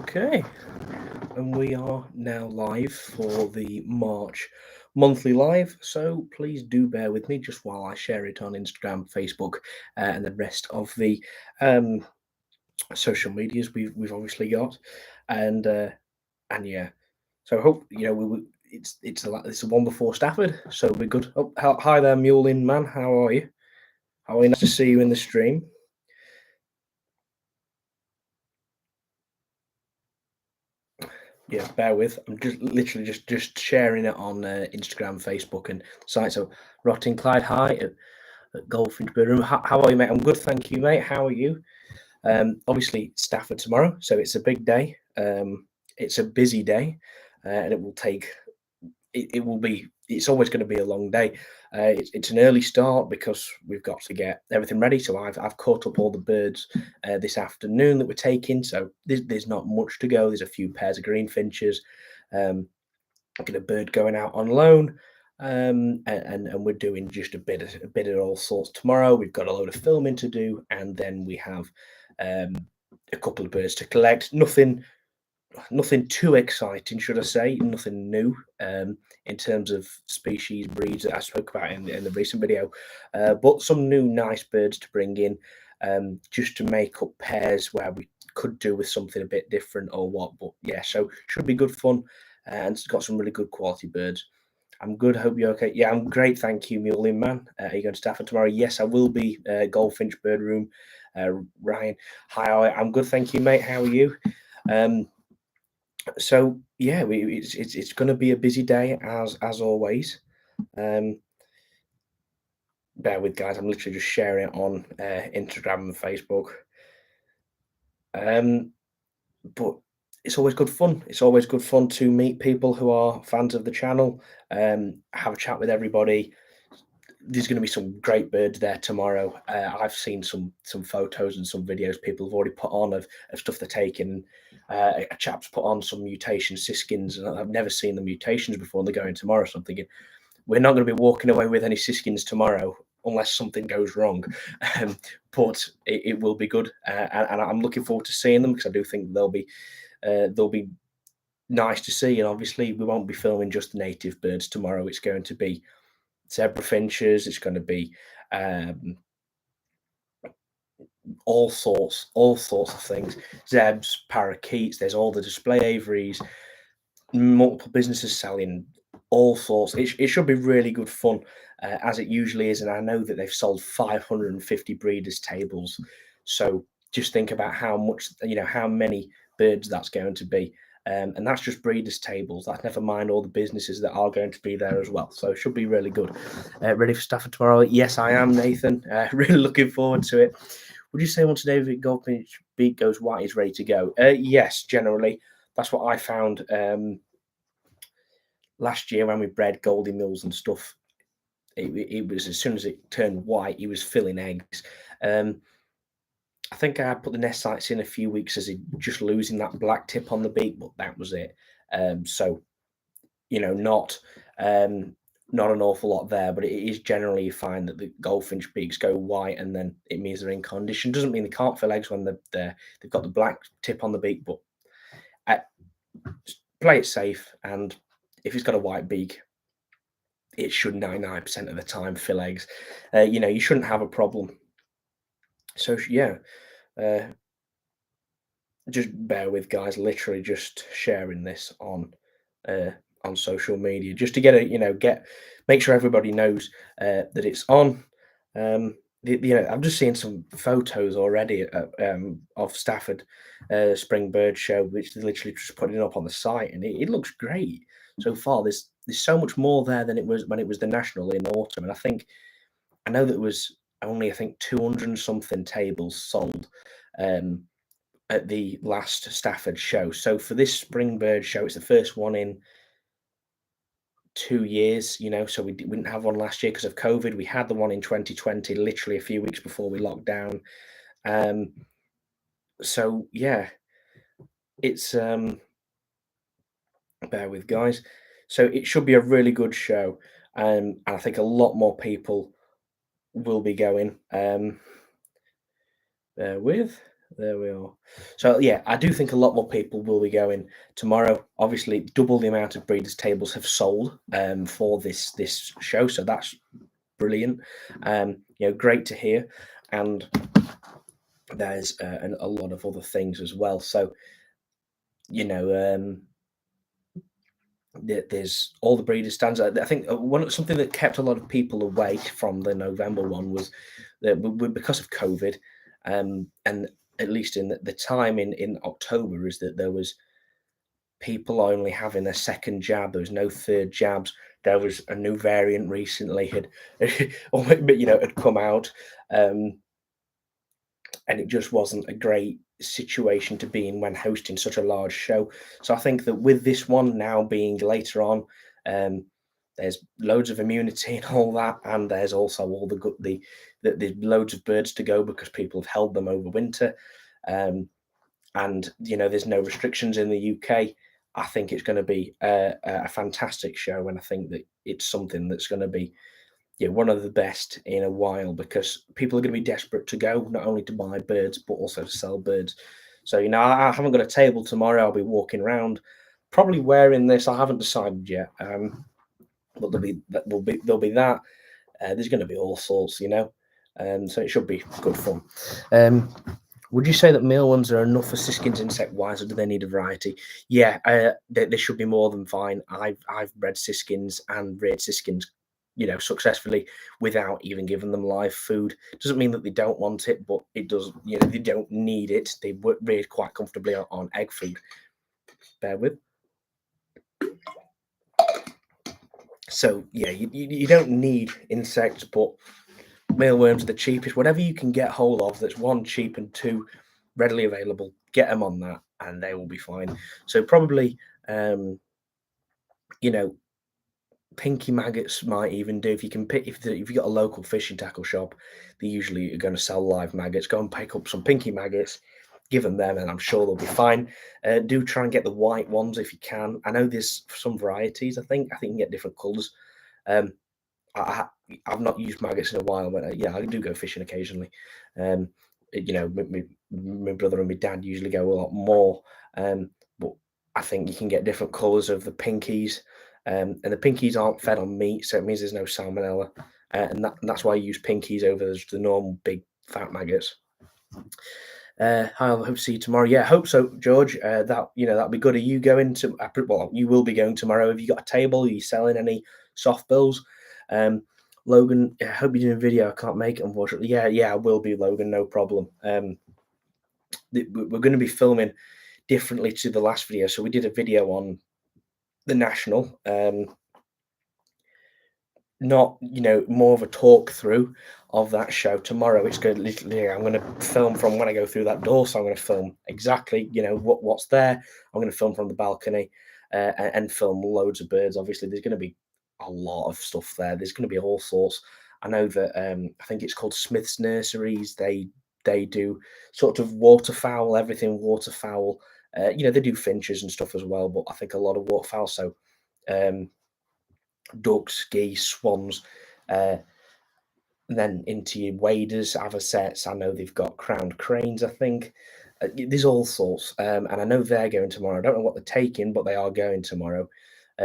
Okay, and we are now live for the March monthly live. So please do bear with me just while I share it on Instagram, Facebook, and the rest of the um, social medias we've obviously got, and and yeah. So hope it's the one before Stafford, so we're good. Oh, hi there, Mulin man. How are you? How are you? Nice to see you in the stream. Yeah, bear with. I'm just literally just sharing it on Instagram, Facebook, and sites. So, Rotting Clyde, hi at Goldfinch Bedroom. How are you, mate? I'm good, thank you, mate. How are you? Obviously, Stafford tomorrow, so it's a big day. It's a busy day, and it will take it will be it's always going to be a long day. It's an early start because we've got to get everything ready. So I've caught up all the birds this afternoon that we're taking. So there's not much to go. There's a few pairs of greenfinches. I get a bird going out on loan. And we're doing just a bit of all sorts tomorrow. We've got a load of filming to do, and then we have um, a couple of birds to collect. Nothing too exciting, should I say? Nothing new in terms of species breeds that I spoke about in the recent video, but some new nice birds to bring in, just to make up pairs where we could do with something a bit different or what. But yeah, so should be good fun, and it's got some really good quality birds. I'm good. Hope you're okay. Yeah, I'm great. Thank you, Muley man. Are you going to Stafford tomorrow? Yes, I will be. Goldfinch Bird Room. Ryan, hi. I'm good. Thank you, mate. How are you? Um, so yeah, it's going to be a busy day as always. Um, bear with guys, I'm literally just sharing it on Instagram and Facebook. Um, but it's always good fun. It's always good fun to meet people who are fans of the channel. Have a chat with everybody. There's going to be some great birds there tomorrow. I've seen some photos and some videos people have already put on of stuff they're taking. A chap's put on some mutation siskins, and I've never seen the mutations before. And they're going tomorrow, so I'm thinking we're not going to be walking away with any siskins tomorrow unless something goes wrong. But it will be good, and I'm looking forward to seeing them because I do think they'll be nice to see. And obviously, we won't be filming just native birds tomorrow. It's going to be zebra finches. It's going to be um, all sorts of things. Zebs, parakeets. There's all the display aviaries. Multiple businesses selling all sorts. It should be really good fun, as it usually is. And I know that they've sold 550 breeders' tables. So just think about how much, how many birds that's going to be. And that's just breeders' tables. That's never mind all the businesses that are going to be there as well. So it should be really good. Ready for Stafford tomorrow? Yes, I am, Nathan. Really looking forward to it. Would you say once David Goldfinch beak goes white, he's ready to go? Yes, generally. That's what I found last year when we bred Goldie Mills and stuff. It was as soon as it turned white, he was filling eggs. I think I put the nest sites in a few weeks as he just losing that black tip on the beak, but that was it. So not not an awful lot there, but it is generally you find that the goldfinch beaks go white, and then it means they're in condition. Doesn't mean they can't fill eggs when they've got the black tip on the beak, but uh, play it safe. And if it's got a white beak, it should 99% of the time fill eggs. You shouldn't have a problem. So yeah, uh, just bear with guys. Literally just sharing this uh, on social media just to get make sure everybody knows that it's on. I'm just seeing some photos already of Stafford Spring Bird Show, which they're literally just putting up on the site, and it looks great so far. There's so much more there than it was when it was the national in autumn, and I know that it was only, I think, 200 and something tables sold at the last Stafford show. So for this Spring Bird Show, it's the first one in 2 years. So we didn't have one last year because of COVID. We had the one in 2020, literally a few weeks before we locked down. So yeah, it's bear with guys. So it should be a really good show, and I think a lot more people will be going. Bear with. There we are. So yeah, I do think a lot more people will be going tomorrow. Obviously, double the amount of breeders' tables have sold for this show, so that's brilliant. Great to hear. And there's a lot of other things as well. So you know, there's all the breeder stands. I think something that kept a lot of people away from the November one was that because of COVID, and at least in the time in October, is that there was people only having a second jab. There was no third jabs. There was a new variant recently had come out, um, and it just wasn't a great situation to be in when hosting such a large show. So I think that with this one now being later on, um, there's loads of immunity and all that, and there's also all the good the loads of birds to go because people have held them over winter, and there's no restrictions in the UK. I think it's going to be a fantastic show, and I think that it's something that's going to be one of the best in a while because people are going to be desperate to go, not only to buy birds, but also to sell birds. So, I haven't got a table tomorrow. I'll be walking around, probably wearing this. I haven't decided yet. But there'll be that. There's going to be all sorts. So it should be good fun. Would you say that mealworms are enough for siskins insect wise, or do they need a variety? Yeah, they should be more than fine. I've bred siskins and reared siskins, successfully without even giving them live food. Doesn't mean that they don't want it, but it does. They don't need it. They work reared quite comfortably on egg food. Bear with. So yeah, you don't need insects, but mealworms are the cheapest. Whatever you can get hold of that's one, cheap, and two, readily available, get them on that and they will be fine. So probably you know pinky maggots might even do. If you can pick, if you've got a local fishing tackle shop, they usually are going to sell live maggots. Go and pick up some pinky maggots, give them, and I'm sure they'll be fine. Do try and get the white ones if you can. I know there's some varieties. I think you can get different colours. um I've not used maggots in a while, but yeah, I do go fishing occasionally. Um, my brother and my dad usually go a lot more. But I think you can get different colours of the pinkies, and the pinkies aren't fed on meat, so it means there's no salmonella, and that's why I use pinkies over the normal big fat maggots. I hope to see you tomorrow. Yeah, hope so, George. That'll be good. Are you going to? Well, you will be going tomorrow. Have you got a table? Are you selling any soft bills? Logan, I hope you're doing a video. I can't make it, unfortunately. Yeah, I will be, Logan. No problem. We're going to be filming differently to the last video. So we did a video on the national. Not more of a talk through of that show. Tomorrow it's going to literally, I'm going to film from when I go through that door, so I'm going to film exactly what's there. I'm going to film from the balcony, and film loads of birds. Obviously there's going to be a lot of stuff there. There's going to be all sorts. I know that I think it's called Smith's Nurseries. They do sort of waterfowl, everything waterfowl. They do finches and stuff as well, but I think a lot of waterfowl. So ducks, geese, swans, and then into your waders, avocets. I know they've got crowned cranes, I think. There's all sorts. And I know they're going tomorrow. I don't know what they're taking, but they are going tomorrow.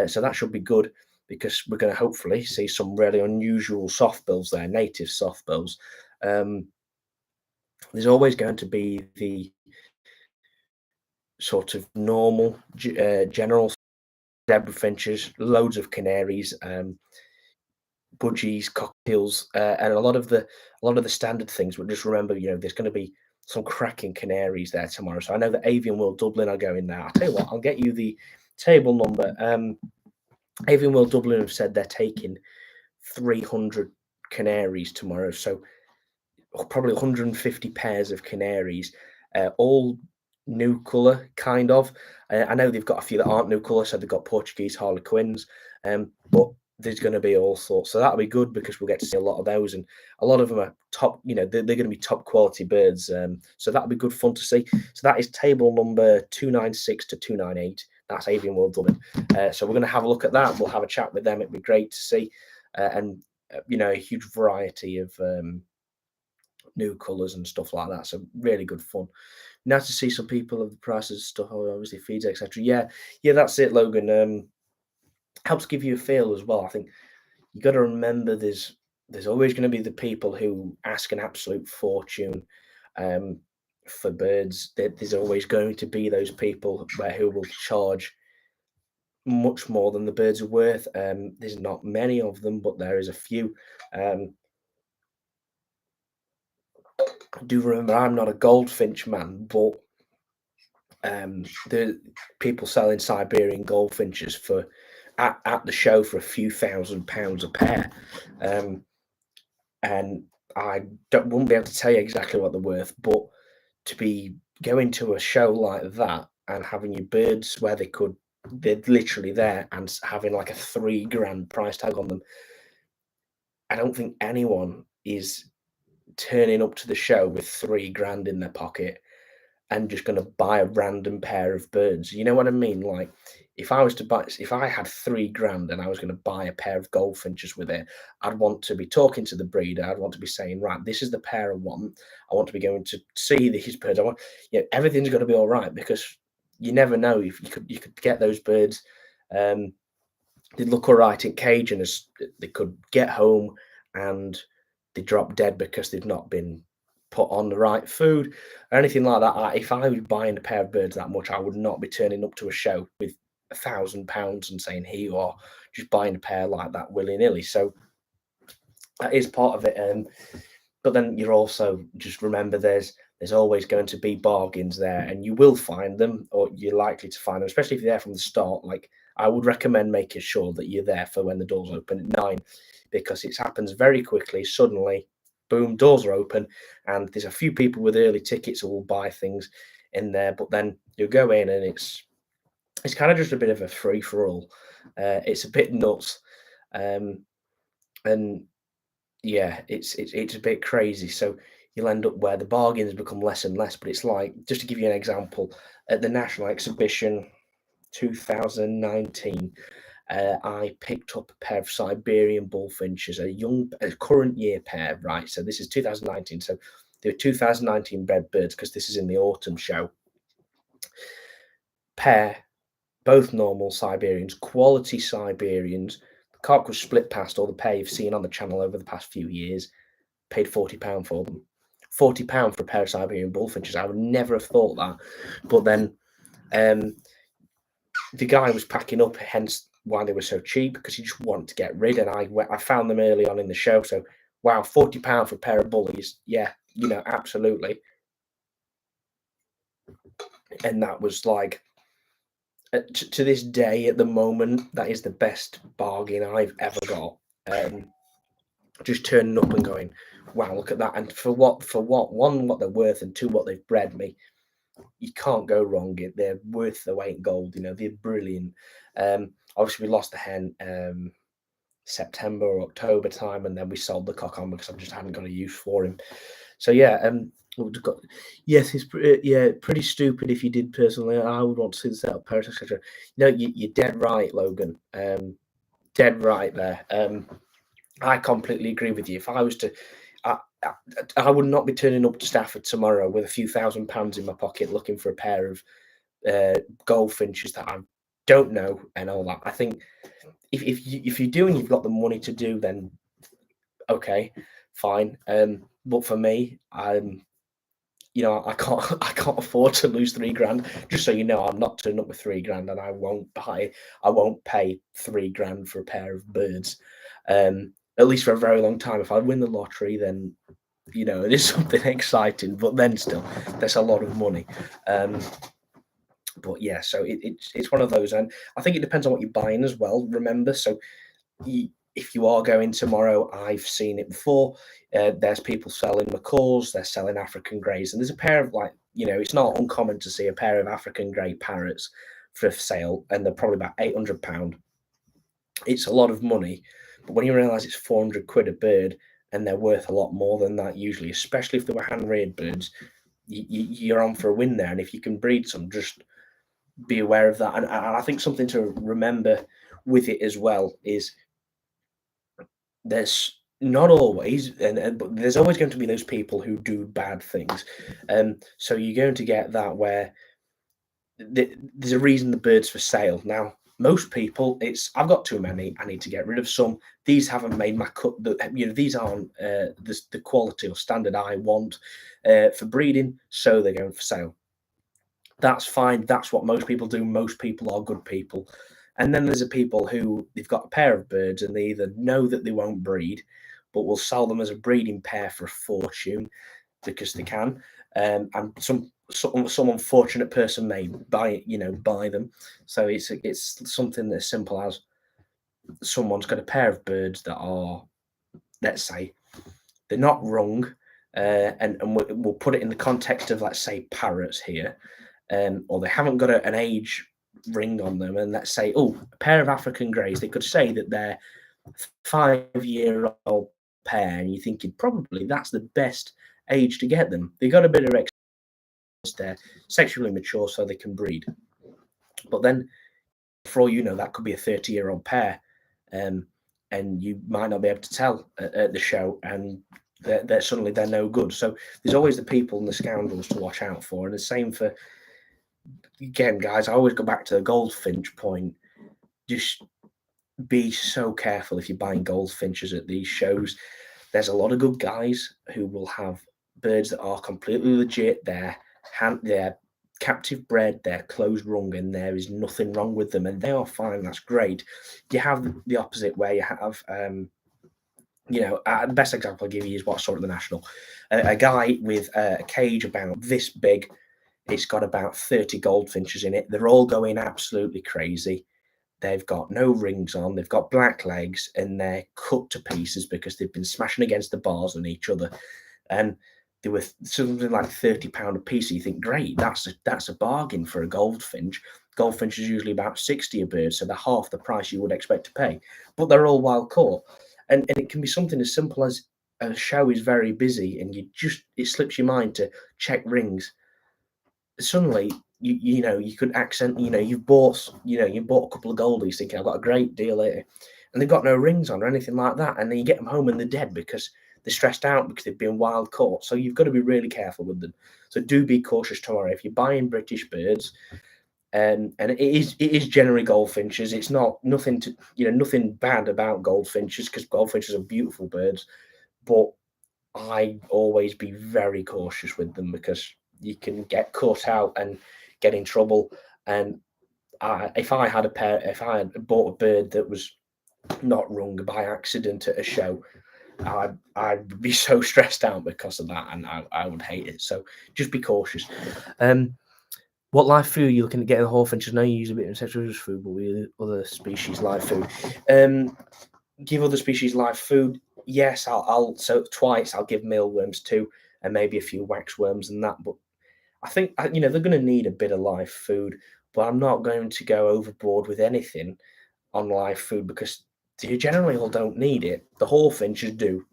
So that should be good because we're going to hopefully see some really unusual soft bills there, native soft bills. There's always going to be the sort of normal, general zebra finches, loads of canaries, budgies, cocktails, and a lot of the standard things. But just remember, there's going to be some cracking canaries there tomorrow. So I know that Avian World Dublin are going there. I'll tell you what, I'll get you the table number. Avian World Dublin have said they're taking 300 canaries tomorrow. So probably 150 pairs of canaries, all new colour, kind of. I know they've got a few that aren't new colour, so they've got Portuguese Harlequins, but there's going to be all sorts. So that'll be good because we'll get to see a lot of those, and a lot of them are top. They're going to be top quality birds. So that'll be good fun to see. So that is table number 296 to 298. That's Avian World Dublin. So we're going to have a look at that. We'll have a chat with them. It'd be great to see, and a huge variety of new colours and stuff like that. So really good fun. Now to see some people of the prices, stuff, obviously feeds, etc. Yeah, that's it, Logan. Helps give you a feel as well. I think you got to remember there's always going to be the people who ask an absolute fortune um, for birds. There's always going to be those people who will charge much more than the birds are worth. There's not many of them, but there is a few. Um, I do remember I'm not a goldfinch man, but the people selling Siberian goldfinches for at the show for a few £1,000s a pair. And I wouldn't be able to tell you exactly what they're worth, but to be going to a show like that and having your birds where they're literally there and having like a £3 price tag on them, I don't think anyone is turning up to the show with £3 in their pocket and just going to buy a random pair of birds. You know what I mean? Like, if I had £3 and I was going to buy a pair of goldfinches with it, I'd want to be talking to the breeder. I'd want to be saying, right, this is the pair I want. I want to be going to see these birds. Everything's got to be all right, because you never know if you could get those birds. They look all right in cage, and they could get home and they drop dead because they've not been put on the right food or anything like that. If I was buying a pair of birds that much, I would not be turning up to a show with £1,000 and saying, here you are, just buying a pair like that willy-nilly. So that is part of it. But then you're also, just remember, there's always going to be bargains there, and you will find them, or you're likely to find them, especially if you're there from the start. Like, I would recommend making sure that you're there for when the doors open at 9, because it happens very quickly. Suddenly, boom, doors are open, and there's a few people with early tickets who will buy things in there. But then you go in, and it's kind of just a bit of a free for all. It's a bit nuts, and yeah, it's a bit crazy. So you'll end up where the bargains become less and less. But it's like, just to give you an example, at the National Exhibition 2019, I picked up a pair of Siberian bullfinches, a current year pair, right? So this is 2019. So they were 2019 bred birds, because this is in the autumn show. Pair, both normal Siberians, quality Siberians. The cock was split past all the pair you've seen on the channel over the past few years. Paid £40 for them. £40 for a pair of Siberian bullfinches. I would never have thought that. But then the guy was packing up, hence why they were so cheap, because he just wanted to get rid. And I found them early on in the show. So, wow, £40 for a pair of bullies. Yeah, absolutely. And that was like, to this day, at the moment, that is the best bargain I've ever got. Just turning up and going, wow, look at that. And for what, one, what they're worth, and two, what they've bred me, you can't go wrong. They're worth their weight in gold. They're brilliant. Obviously, we lost the hen September or October time, and then we sold the cock on because I just hadn't got a use for him. So yeah, yes, it's pretty stupid if you did personally. I would want to see the setup, Paris, etc. No, you're dead right, Logan. Dead right there. I completely agree with you. If I was to, I would not be turning up to Stafford tomorrow with a few £1,000s in my pocket looking for a pair of goldfinches that I don't know and all that. I think if you do and you've got the money to do, then okay, fine. But for me, I can't afford to lose £3. Just so you know, I'm not turning up with £3, and I won't pay £3 for a pair of birds. At least for a very long time. If I win the lottery, then it is something exciting. But then still, that's a lot of money. But yeah, so it's one of those, and I think it depends on what you're buying as well. Remember, so if you are going tomorrow, I've seen it before. There's people selling macaws, they're selling African greys, and there's a pair of it's not uncommon to see a pair of African grey parrots for sale, and they're probably about £800. It's a lot of money, but when you realise it's £400 a bird, and they're worth a lot more than that usually, especially if they were hand-reared birds, you're on for a win there. And if you can breed some, just be aware of that. And I think something to remember with it as well is there's Not always, and but there's always going to be those people who do bad things. So you're going to get that where there's a reason the bird's for sale. Now, most people, it's I've got too many. I need to get rid of some. These haven't made my cut. These aren't the quality or standard I want for breeding, so they're going for sale. That's fine. That's what most people do. Most people are good people. And then there's a people who they've got a pair of birds and they either know that they won't breed, but will sell them as a breeding pair for a fortune because they can. And some unfortunate person may buy them. So it's something as simple as someone's got a pair of birds that are, let's say, they're not wrong, and we'll put it in the context of, let's say, parrots here, or they haven't got an age ring on them, and let's say, oh, a pair of African greys, they could say that they're 5-year-old pair, and you're thinking probably that's the best age to get them. They got a bit of experience, they're sexually mature, so they can breed. But then, for all you know, that could be a 30-year-old pair, and you might not be able to tell at the show, and they're suddenly they're no good. So there's always the people and the scoundrels to watch out for, and the same for, again, guys. I always go back to the goldfinch point. Just be so careful if you're buying goldfinches at these shows. There's a lot of good guys who will have birds that are completely legit. They're captive bred, they're closed rung, and there is nothing wrong with them, and they are fine. That's great. You have the opposite where you have, the best example I'll give you is what I saw at the National. A guy with a cage about this big. It's got about 30 goldfinches in it. They're all going absolutely crazy. They've got no rings on. They've got black legs, and they're cut to pieces because they've been smashing against the bars and each other. And they were something like £30 a piece. So you think, great, that's a bargain for a goldfinch. Goldfinch is usually about 60 a bird, so they're half the price you would expect to pay. But they're all wild caught, and it can be something as simple as a show is very busy, and it slips your mind to check rings. Suddenly you could accent, you bought a couple of goldies thinking I've got a great deal here, and they've got no rings on or anything like that, and then you get them home and they're dead because they're stressed out because they've been wild caught. So you've got to be really careful with them. So do be cautious tomorrow if you're buying British birds. And it is generally goldfinches. It's nothing bad about goldfinches, because goldfinches are beautiful birds, but I always be very cautious with them because you can get caught out and get in trouble. And if I had bought a bird that was not rung by accident at a show, I'd be so stressed out because of that, and I would hate it. So just be cautious. What live food are you looking at getting the Hawfinches? I know you use a bit of insectivorous food, but we other species live food. Give other species live food. Yes, I'll so twice I'll give mealworms too, and maybe a few waxworms and that. But I think they're going to need a bit of live food, but I'm not going to go overboard with anything on live food because you generally all don't need it. The Hawfinches do.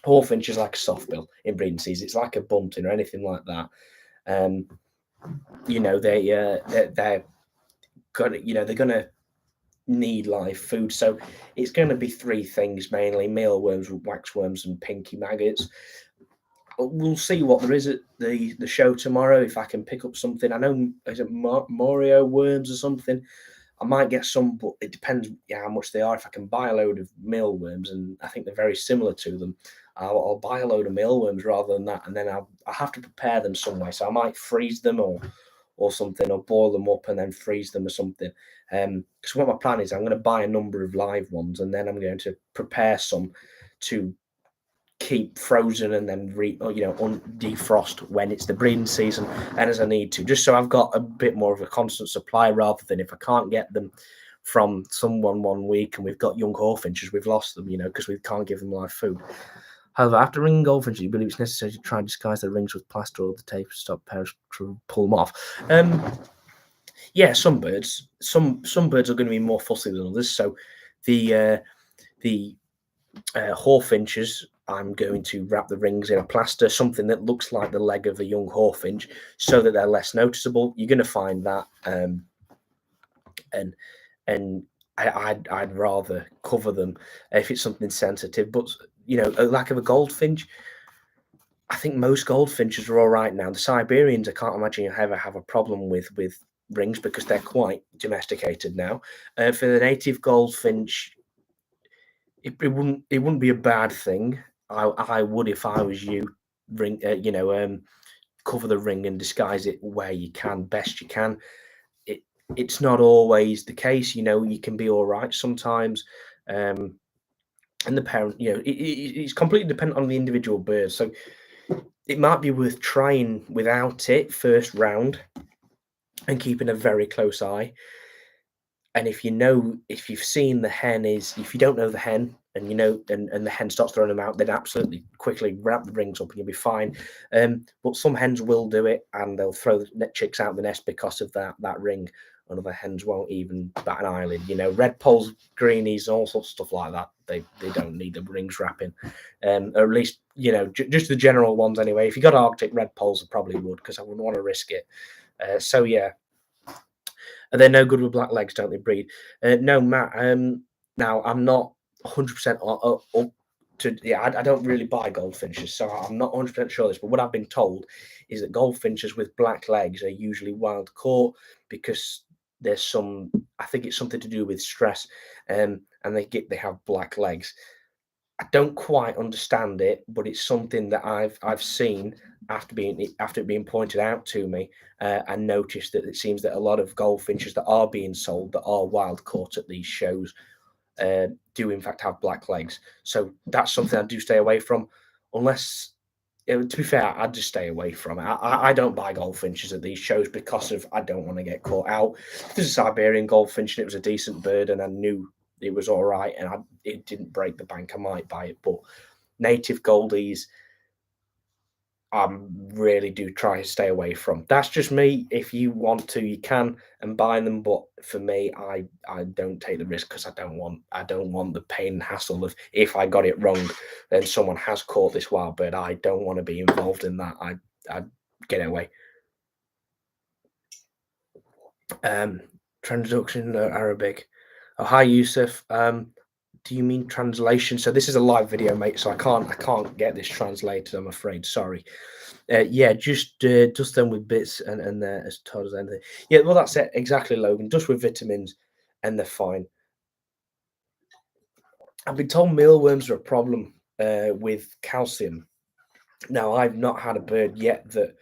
Hawfinch is like a soft bill in breeding season. It's like a bunting or anything like that. They're gonna need live food. So it's going to be three things mainly: mealworms, waxworms, and pinky maggots. We'll see what there is at the show tomorrow. If I can pick up something, I know, is it Morio worms or something? I might get some, but it depends how much they are. If I can buy a load of mealworms, and I think they're very similar to them, I'll buy a load of mealworms rather than that, and then I'll have to prepare them some way. So I might freeze them or something, or boil them up and then freeze them or something. Because what my plan is, I'm going to buy a number of live ones, and then I'm going to prepare some to keep frozen and then defrost when it's the breeding season and as I need to, just so I've got a bit more of a constant supply, rather than if I can't get them from someone one week and we've got young Hawfinches, we've lost them, because we can't give them live food. However, after ringing goldfinches, you believe it's necessary to try and disguise the rings with plaster or the tape to stop parents to pull them off. Yeah, some birds are going to be more fussy than others. So the Hawfinches, I'm going to wrap the rings in a plaster, something that looks like the leg of a young Hawfinch, so that they're less noticeable. You're going to find that, and I'd rather cover them if it's something sensitive. But a lack of a goldfinch. I think most goldfinches are all right now. The Siberians, I can't imagine you ever have a problem with rings because they're quite domesticated now. For the native goldfinch, it wouldn't be a bad thing. I would, if I was you, ring cover the ring and disguise it where you can, best you can. It's not always the case. You can be all right sometimes. And the parent, it's completely dependent on the individual bird. So it might be worth trying without it first round and keeping a very close eye. And if you've seen the hen if you don't know the hen and and the hen starts throwing them out, then absolutely quickly wrap the rings up and you'll be fine. But some hens will do it and they'll throw the chicks out of the nest because of that ring. And other hens won't even bat an eyelid. Red poles, greenies, all sorts of stuff like that. They don't need the rings wrapping, or at least just the general ones anyway. If you got Arctic red poles, I probably would because I wouldn't want to risk it. So yeah. And they're no good with black legs, don't they breed? No, Matt. Now I'm not 100% up to. Yeah, I don't really buy goldfinches, so I'm not 100% sure this. But what I've been told is that goldfinches with black legs are usually wild caught because there's some. I think it's something to do with stress, and they have black legs. I don't quite understand it, but it's something that I've seen after it being pointed out to me, and noticed that it seems that a lot of goldfinches that are being sold that are wild caught at these shows do in fact have black legs. So that's something I do stay away from, unless. To be fair, I'd just stay away from it. I don't buy goldfinches at these shows because I don't want to get caught out. If there's a Siberian goldfinch and it was a decent bird and I knew it was all right and it didn't break the bank, I might buy it. But native goldies, I really do try to stay away from. That's just me. If you want to, you can and buy them. But for me, I don't take the risk because I don't want the pain and hassle of if I got it wrong, then someone has caught this wild bird. I don't want to be involved in that. I get away. Transduction Arabic. Oh, hi Yusuf. Do you mean translation? So this is a live video, mate. So I can't get this translated. I'm afraid. Sorry. Yeah, just them with bits and as told as anything. Yeah, well that's it exactly, Logan. Just with vitamins, and they're fine. I've been told mealworms are a problem with calcium. Now I've not had a bird yet that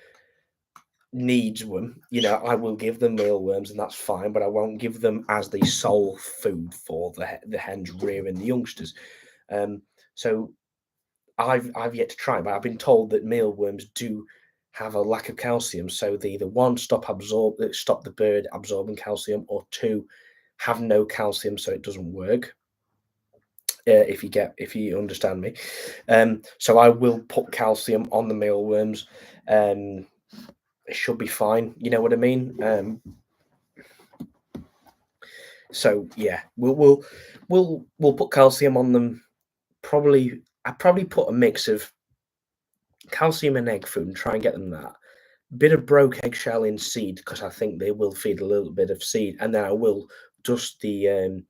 needs them. I will give them mealworms and that's fine, but I won't give them as the sole food for the hens rearing the youngsters. So I've yet to try, but I've been told that mealworms do have a lack of calcium. So they either one stop the bird absorbing calcium, or two have no calcium, so it doesn't work. If you understand me, so I will put calcium on the mealworms. It should be fine. You know what I mean? So yeah, we'll put calcium on them. I probably put a mix of calcium and egg food and try and get them that bit of broke eggshell in seed because I think they will feed a little bit of seed, and then I will dust the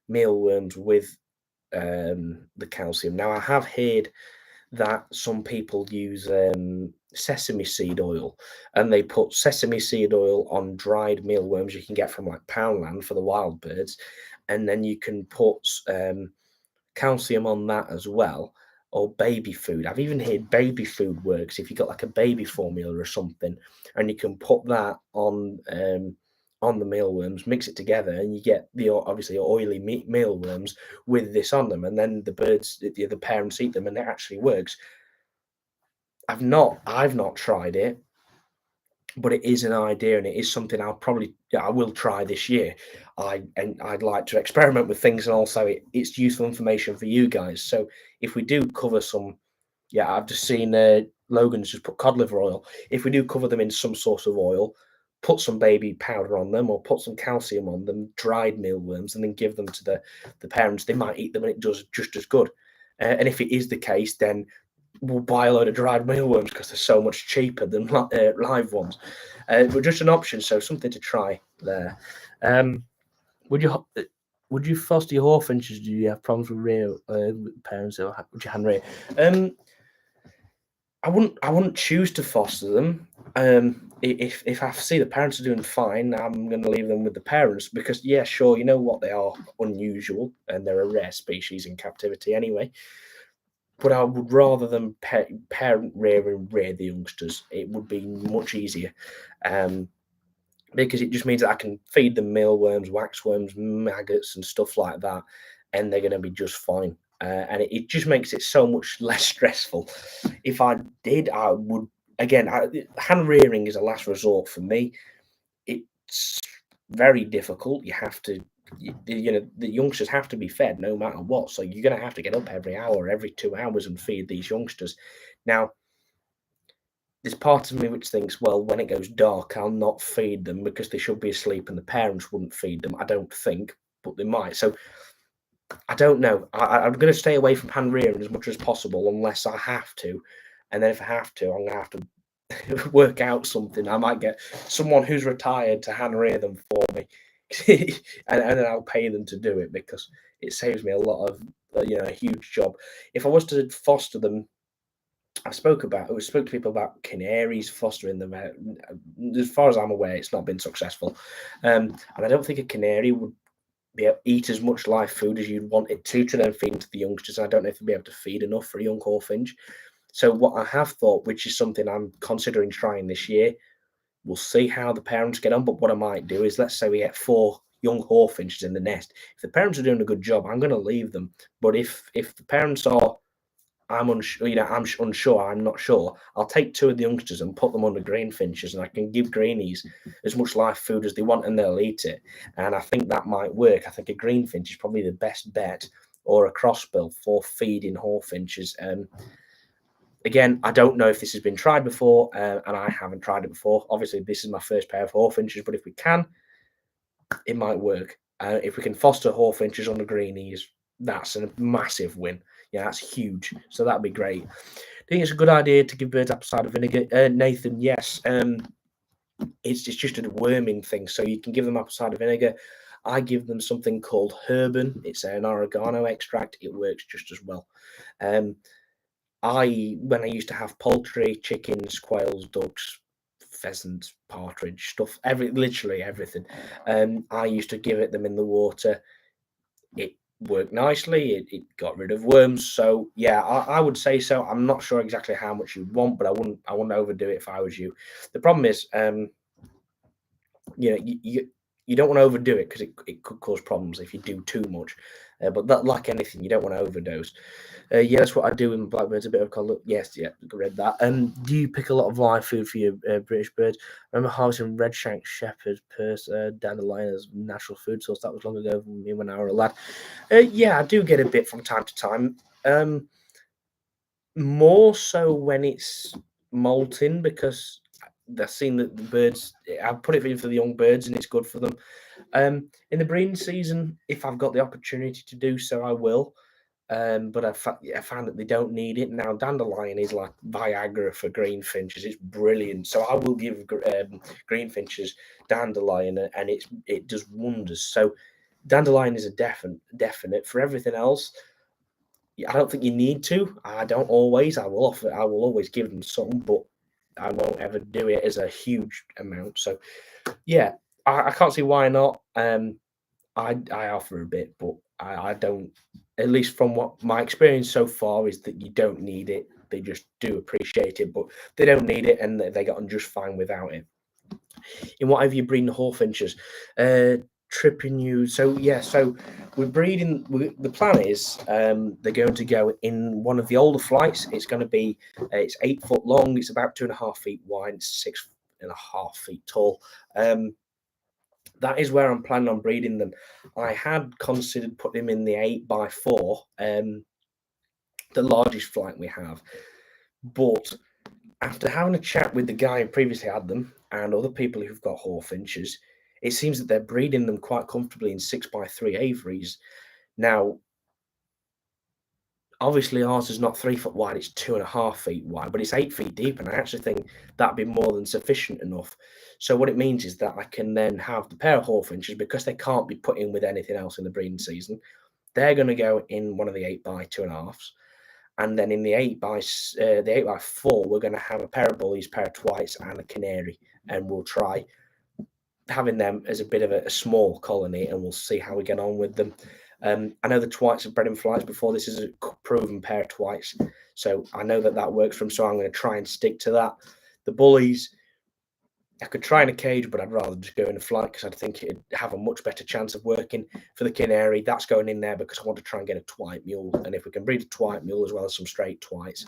mealworms with the calcium. Now I have heard that some people use sesame seed oil, and they put sesame seed oil on dried mealworms you can get from like Poundland for the wild birds, and then you can put calcium on that as well, or baby food. I've even heard baby food works if you got like a baby formula or something, and you can put that on the mealworms, mix it together, and you get obviously oily mealworms with this on them, and then the parents eat them, and it actually works. I've not tried it, but it is an idea, and it is something I will try this year. I'd like to experiment with things, and also it's useful information for you guys. So if we do cover some, I've just seen Logan's just put cod liver oil. If we do cover them in some sort of oil, put some baby powder on them, or put some calcium on them, dried mealworms, and then give them to the parents. They might eat them, and it does just as good. And if it is the case, then we'll buy a load of dried mealworms because they're so much cheaper than live ones. But just an option, so something to try there. Would you would you foster your Hawfinches? Do you have problems with rear parents or would you hand rear? I wouldn't choose to foster them. If I see the parents are doing fine, I'm going to leave them with the parents because, yeah, sure, you know what, they are unusual and they're a rare species in captivity anyway. But I would rather them parent rear and rear the youngsters. It would be much easier, because it just means that I can feed them mealworms, waxworms, maggots, and stuff like that, and they're going to be just fine. And it just makes it so much less stressful. If I did, I would again. Hand rearing is a last resort for me. It's very difficult. You have to, the youngsters have to be fed no matter what. So you're going to have to get up every hour, every 2 hours, and feed these youngsters. Now, there's part of me which thinks, well, when it goes dark, I'll not feed them because they should be asleep and the parents wouldn't feed them. I don't think, but they might. So I don't know. I'm going to stay away from hand rearing as much as possible unless I have to. And then if I have to, I'm going to have to work out something. I might get someone who's retired to hand rear them for me. and then I'll pay them to do it because it saves me a lot of, a huge job. If I was to foster them, I spoke to people about canaries, fostering them. As far as I'm aware, it's not been successful, and I don't think a canary would be able to eat as much live food as you'd want it to then feed to the youngsters. I don't know if they'd be able to feed enough for a young hawfinch. So what I have thought, which is something I'm considering trying this year, we'll see how the parents get on. But what I might do is, let's say we get 4 young hawfinches in the nest. If the parents are doing a good job, I'm going to leave them. But if the parents are I'm unsure, I'm not sure. I'll take 2 of the youngsters and put them under greenfinches, and I can give greenies as much live food as they want, and they'll eat it. And I think that might work. I think a greenfinch is probably the best bet, or a crossbill for feeding hawfinches. Again, I don't know if this has been tried before, and I haven't tried it before. Obviously, this is my first pair of hawfinches, but if we can, it might work. If we can foster hawfinches under greenies, that's a massive win. Yeah, that's huge. So that'd be great. I think it's a good idea to give birds apple cider vinegar. Nathan, yes. It's just a worming thing. So you can give them apple cider vinegar. I give them something called Herban. It's an oregano extract. It works just as well. When I used to have poultry, chickens, quails, ducks, pheasants, partridge, stuff, literally everything. I used to give it them in the water. It worked nicely. It got rid of worms. So yeah, I would say so. I'm not sure exactly how much you'd want, but I wouldn't overdo it if I was you. The problem is, you don't want to overdo it because it could cause problems if you do too much. But that, like anything, you don't want to overdose. Yeah, that's what I do in blackbirds. A bit of colour. Yes, yeah, read that. Do you pick a lot of live food for your British birds? I remember harvesting red shank, shepherd, purse, dandelion as natural food source. That was long ago for me when I was a lad. Yeah, I do get a bit from time to time. More so when it's molting because I've seen that the birds. I put it in for the young birds and it's good for them. In the breeding season, if I've got the opportunity to do so, I will. But I found that they don't need it now. Dandelion is like Viagra for greenfinches. It's brilliant. So I will give greenfinches dandelion, and it does wonders. So dandelion is a definite. For everything else, I don't think you need to. I don't always. I will always give them some, but I won't ever do it as a huge amount. So yeah, I can't see why not. I offer a bit, but I don't. At least from what my experience so far is that you don't need it. They just do appreciate it, but they don't need it, and they got on just fine without it. In whatever you breed the hawfinches, tripping you. So yeah, so we're breeding. The plan is they're going to go in one of the older flights. It's going to be it's 8 foot long. It's about 2.5 feet wide. 6.5 feet tall. That is where I'm planning on breeding them. I had considered putting them in the 8x4, the largest flight we have, but after having a chat with the guy who previously had them and other people who've got hawfinches, it seems that they're breeding them quite comfortably in 6x3 aviaries. Now, Obviously, ours is not 3 foot wide, it's 2.5 feet wide, but it's 8 feet deep, and I actually think that'd be more than sufficient enough. So what it means is that I can then have the pair of hawfinches, because they can't be put in with anything else in the breeding season. They're going to go in one of the 8 by 2.5s, and then in the 8 by 4, we're going to have a pair of bullies, pair of twites, and a canary, and we'll try having them as a bit of a small colony, and we'll see how we get on with them. I know the twites have bred in flights before. This is a proven pair of twites, so I know that works for them. So I'm going to try and stick to that. The bullies, I could try in a cage, but I'd rather just go in a flight because I think it'd have a much better chance of working. For the canary, that's going in there because I want to try and get a twite mule, and if we can breed a twite mule as well as some straight twites,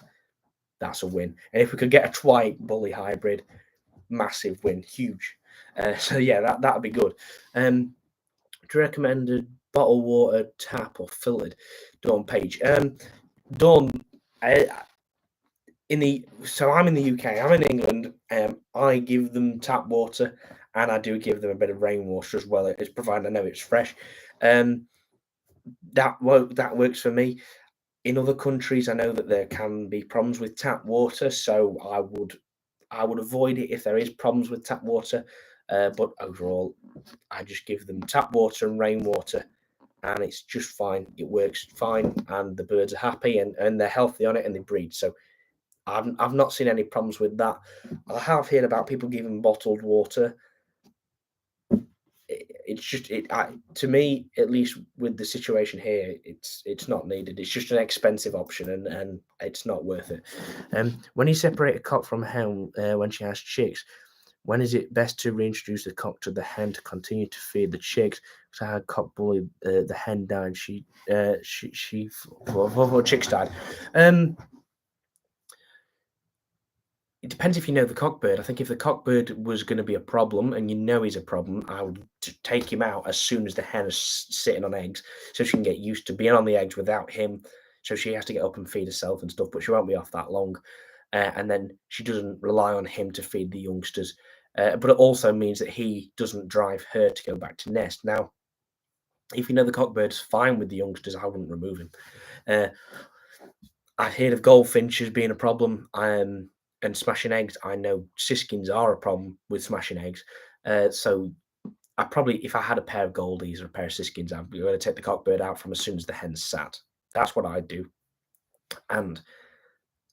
that's a win. And if we could get a twite bully hybrid, massive win, huge. So yeah, that'd be good. Do you recommend a bottled water, tap, or filtered? Dawn Page. Dawn, so I'm in the UK. I'm in England. I give them tap water, and I do give them a bit of rainwater as well. It's provided I know it's fresh. That works for me. In other countries, I know that there can be problems with tap water, so I would avoid it if there is problems with tap water. But overall, I just give them tap water and rainwater, and it's just fine. It works fine, and the birds are happy and they're healthy on it, and they breed. So I've not seen any problems with that. I have heard about people giving bottled water. It's just to me, at least with the situation here, it's not needed. It's just an expensive option, and it's not worth it. When you separate a cock from a hen when she has chicks, when is it best to reintroduce the cock to the hen to continue to feed the chicks? So I had cock bully, the hen died. She chicks died. It depends if you know the cockbird. I think if the cockbird was going to be a problem and you know he's a problem, I would take him out as soon as the hen is sitting on eggs, so she can get used to being on the eggs without him. So she has to get up and feed herself and stuff, but she won't be off that long. And then she doesn't rely on him to feed the youngsters. But it also means that he doesn't drive her to go back to nest. Now, if you know the cockbird's fine with the youngsters, I wouldn't remove him. I've heard of goldfinches being a problem. And smashing eggs. I know siskins are a problem with smashing eggs. So I probably, if I had a pair of goldies or a pair of siskins, I'd be going to take the cockbird out from as soon as the hen's sat. That's what I do. And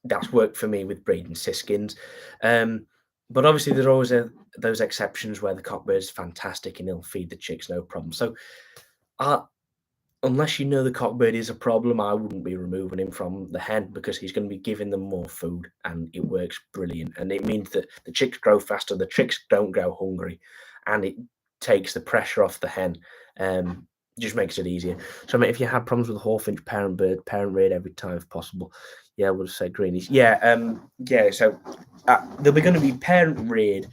that's worked for me with breeding siskins. But obviously there's always those exceptions where the cockbird's fantastic and he'll feed the chicks no problem. So unless you know the cockbird is a problem, I wouldn't be removing him from the hen because he's going to be giving them more food, and it works brilliant. And it means that the chicks grow faster, the chicks don't go hungry, and it takes the pressure off the hen. Just makes it easier. So I mean, if you had problems with the hawfinch parent reared every time if possible. Yeah, I would have said greenies. Yeah. So they'll be going to be parent reared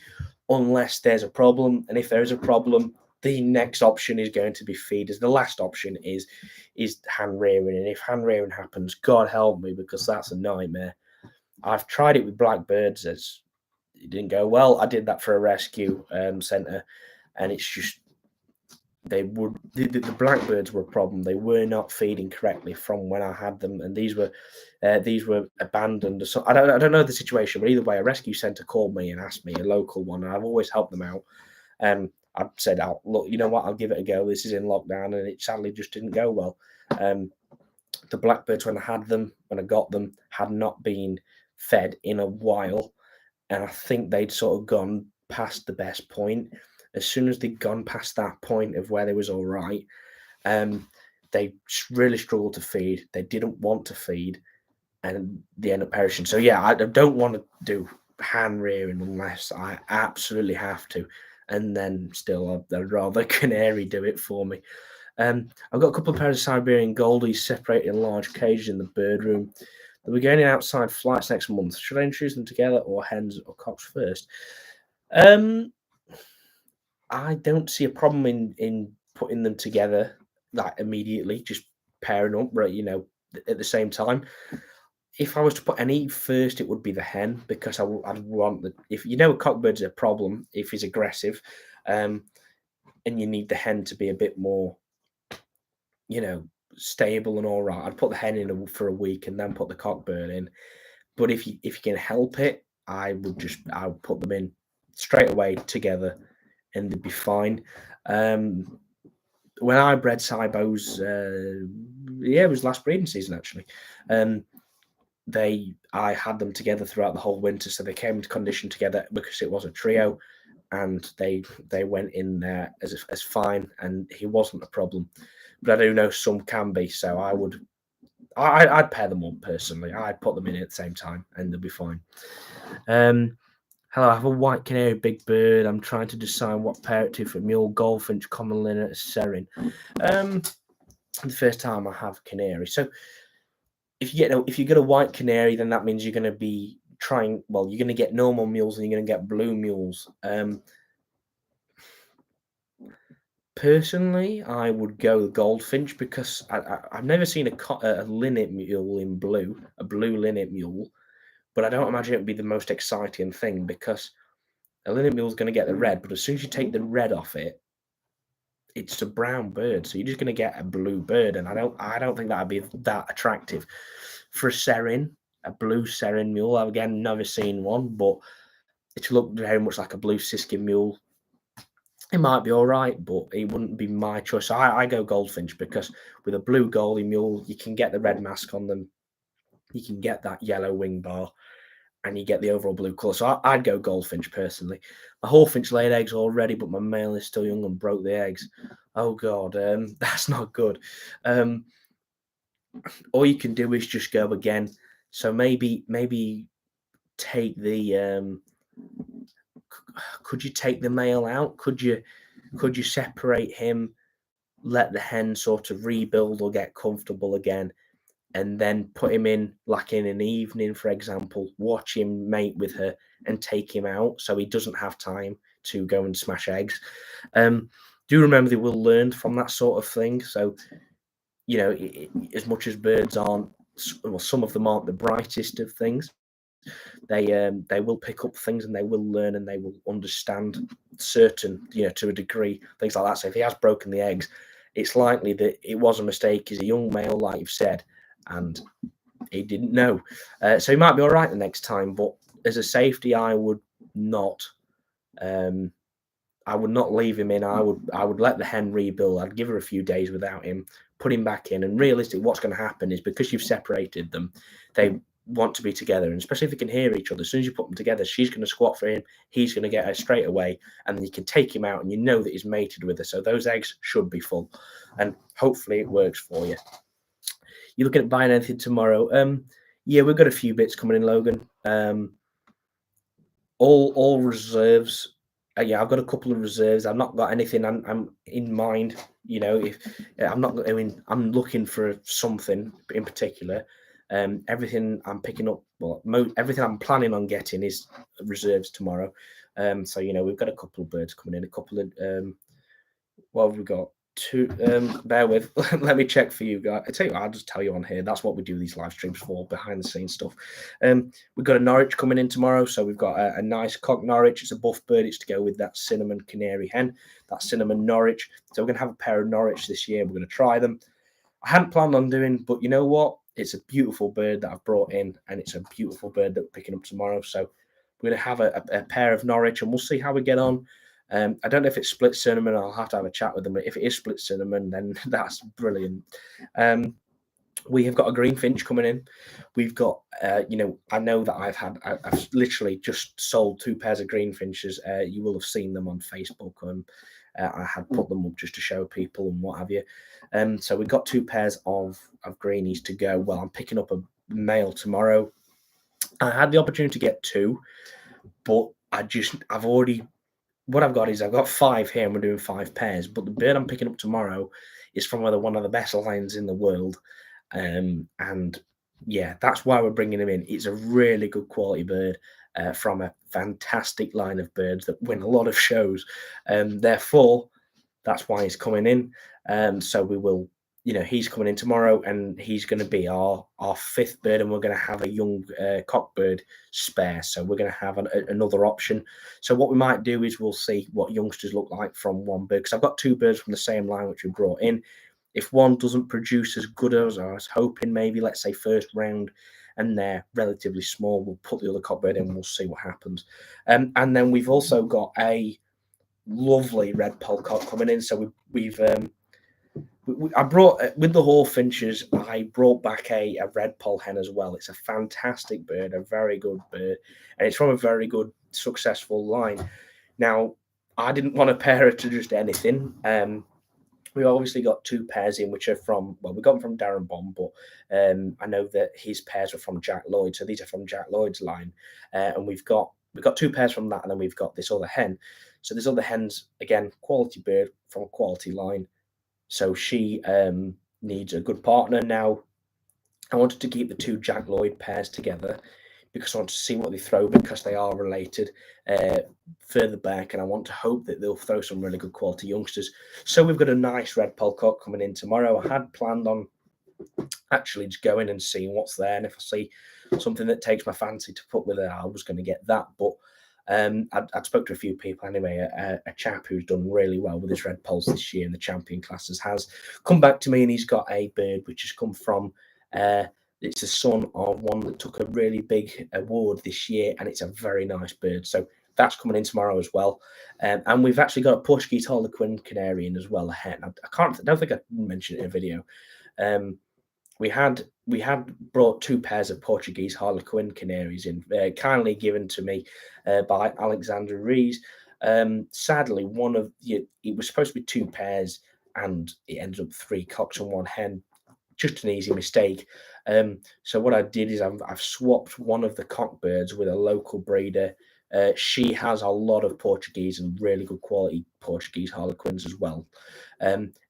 unless there's a problem, and if there is a problem, the next option is going to be feeders. The last option is hand rearing, and if hand rearing happens, God help me, because that's a nightmare. I've tried it with blackbirds, it didn't go well. I did that for a rescue centre, and it's just the blackbirds were a problem. They were not feeding correctly from when I had them, and these were abandoned. So I don't know the situation, but either way, a rescue centre called me and asked me, a local one, and I've always helped them out. I said, look, you know what, I'll give it a go. This is in lockdown, and it sadly just didn't go well. The blackbirds, when I got them, had not been fed in a while, and I think they'd sort of gone past the best point. As soon as they'd gone past that point of where they was all right, they really struggled to feed. They didn't want to feed, and they end up perishing. So yeah, I don't want to do hand rearing unless I absolutely have to. And then still, I'd rather canary do it for me. I've got a couple of pairs of Siberian goldies separated in large cages in the bird room. They'll be going in outside flights next month. Should I introduce them together, or hens or cocks first? I don't see a problem in putting them together like immediately, just pairing up, right? At the same time. If I was to put any first, it would be the hen, because I'd want if a cockbird's a problem if he's aggressive, and you need the hen to be a bit more, stable and all right, I'd put the hen in for a week and then put the cockbird in. But if you can help it, I would put them in straight away together, and they'd be fine. When I bred Sibos, it was last breeding season actually. I had them together throughout the whole winter, so they came into condition together because it was a trio, and they went in there as fine, and he wasn't a problem. But I do know some can be, so I'd pair them up personally. I'd put them in at the same time, and they'll be fine. Hello, I have a white canary big bird. I'm trying to decide what pair it to for mule, goldfinch, common linnet, serin. The first time I have canary. So if you get a white canary, then that means you're going to be trying. Well, you're going to get normal mules and you're going to get blue mules. Personally, I would go goldfinch because I've never seen a linnet mule in blue, a blue linnet mule, but I don't imagine it would be the most exciting thing because a linnet mule is going to get the red, but as soon as you take the red off it, it's a brown bird, so you're just going to get a blue bird, and I don't think that'd be that attractive. For a serin, a blue serin mule, I've again never seen one, but it looked very much like a blue siskin mule. It might be all right, but it wouldn't be my choice. So I go goldfinch because with a blue goldie mule, you can get the red mask on them, you can get that yellow wing bar, and you get the overall blue colour. So I'd go goldfinch personally. My hawfinch laid eggs already, but my male is still young and broke the eggs. Oh God, that's not good. All you can do is just go again. So maybe take the. Could you take the male out? Could you separate him? Let the hen sort of rebuild or get comfortable again, and then put him in like in an evening, for example, watch him mate with her and take him out so he doesn't have time to go and smash eggs. Do remember they will learn from that sort of thing. So, as much as birds aren't, well, some of them aren't the brightest of things, they will pick up things and they will learn and they will understand certain, to a degree, things like that. So if he has broken the eggs, it's likely that it was a mistake. He's a young male, like you've said, and he didn't know. So he might be all right the next time, but as a safety, I would not. I would not leave him in. I would let the hen rebuild. I'd give her a few days without him, put him back in, and realistically, what's going to happen is because you've separated them, they want to be together, and especially if they can hear each other. As soon as you put them together, she's going to squat for him, he's going to get her straight away, and then you can take him out, and you know that he's mated with her. So those eggs should be full, and hopefully it works for you. You're looking at buying anything tomorrow? Yeah, we've got a few bits coming in, Logan. All reserves. Yeah, I've got a couple of reserves. I've not got anything I'm in mind. If I'm not, I'm looking for something in particular. Everything I'm picking up, everything I'm planning on getting is reserves tomorrow. So we've got a couple of birds coming in. A couple of what have we got? Two. Bear with. Let me check for you guys. I tell you what, I'll just tell you on here. That's what we do these live streams for, behind the scenes stuff. We've got a Norwich coming in tomorrow, so we've got a nice cock Norwich. It's a buff bird. It's to go with that cinnamon canary hen, that cinnamon Norwich. So we're gonna have a pair of Norwich this year. We're gonna try them. I hadn't planned on doing, but you know what? It's a beautiful bird that I've brought in, and it's a beautiful bird that we're picking up tomorrow. So we're gonna have a pair of Norwich, and we'll see how we get on. I don't know if it's split cinnamon. I'll have to have a chat with them. But if it is split cinnamon, then that's brilliant. We have got a greenfinch coming in. We've got, I know that I've literally just sold 2 pairs of greenfinches. You will have seen them on Facebook. I had put them up just to show people and what have you. So we've got 2 pairs of greenies to go. Well, I'm picking up a male tomorrow. I had the opportunity to get 2, but what I've got is I've got 5 here and we're doing 5 pairs, but the bird I'm picking up tomorrow is from one of the best lines in the world. And yeah, that's why we're bringing him in. It's a really good quality bird from a fantastic line of birds that win a lot of shows. Therefore, that's why he's coming in. So we will, he's coming in tomorrow, and he's going to be our 5th bird, and we're going to have a young cock bird spare. So we're going to have another option. So what we might do is we'll see what youngsters look like from one bird, because I've got 2 birds from the same line which we brought in. if one doesn't produce as good as I was hoping, maybe let's say first round, and they're relatively small, we'll put the other cockbird in. We'll see what happens. And then we've also got a lovely red polecock coming in. So I brought with the hawfinches. I brought back a red pole hen as well. It's a fantastic bird, a very good bird, and it's from a very good, successful line. Now, I didn't want to pair it to just anything. We obviously got two pairs in, which are from, well, we got them from Darren Bond, but I know that his pairs were from Jack Lloyd, so these are from Jack Lloyd's line, and we've got two pairs from that, and then we've got this other hen. So this other hen's again quality bird from a quality line, so she needs a good partner. Now, I wanted to keep the two Jack Lloyd pairs together because I want to see what they throw, because they are related further back, and I want to hope that they'll throw some really good quality youngsters. So we've got a nice red polecock coming in tomorrow. I had planned on actually just going and seeing what's there, and if I see something that takes my fancy to put with it, I was going to get that. But I'd spoke to a few people anyway. A chap who's done really well with his red poles this year in the champion classes has come back to me, and he's got a bird which has come from it's the son of one that took a really big award this year, and it's a very nice bird. So that's coming in tomorrow as well. And we've actually got a Portuguese Harlequin canary in as well, a hen. I don't think I mentioned it in a video. We had brought two pairs of Portuguese Harlequin canaries in, kindly given to me by AVIARY'S. Sadly, it was supposed to be two pairs, and it ended up three cocks and one hen. Just an easy mistake. So what I did is I've swapped one of the cockbirds with a local breeder. She has a lot of Portuguese and really good quality Portuguese Harlequins as well.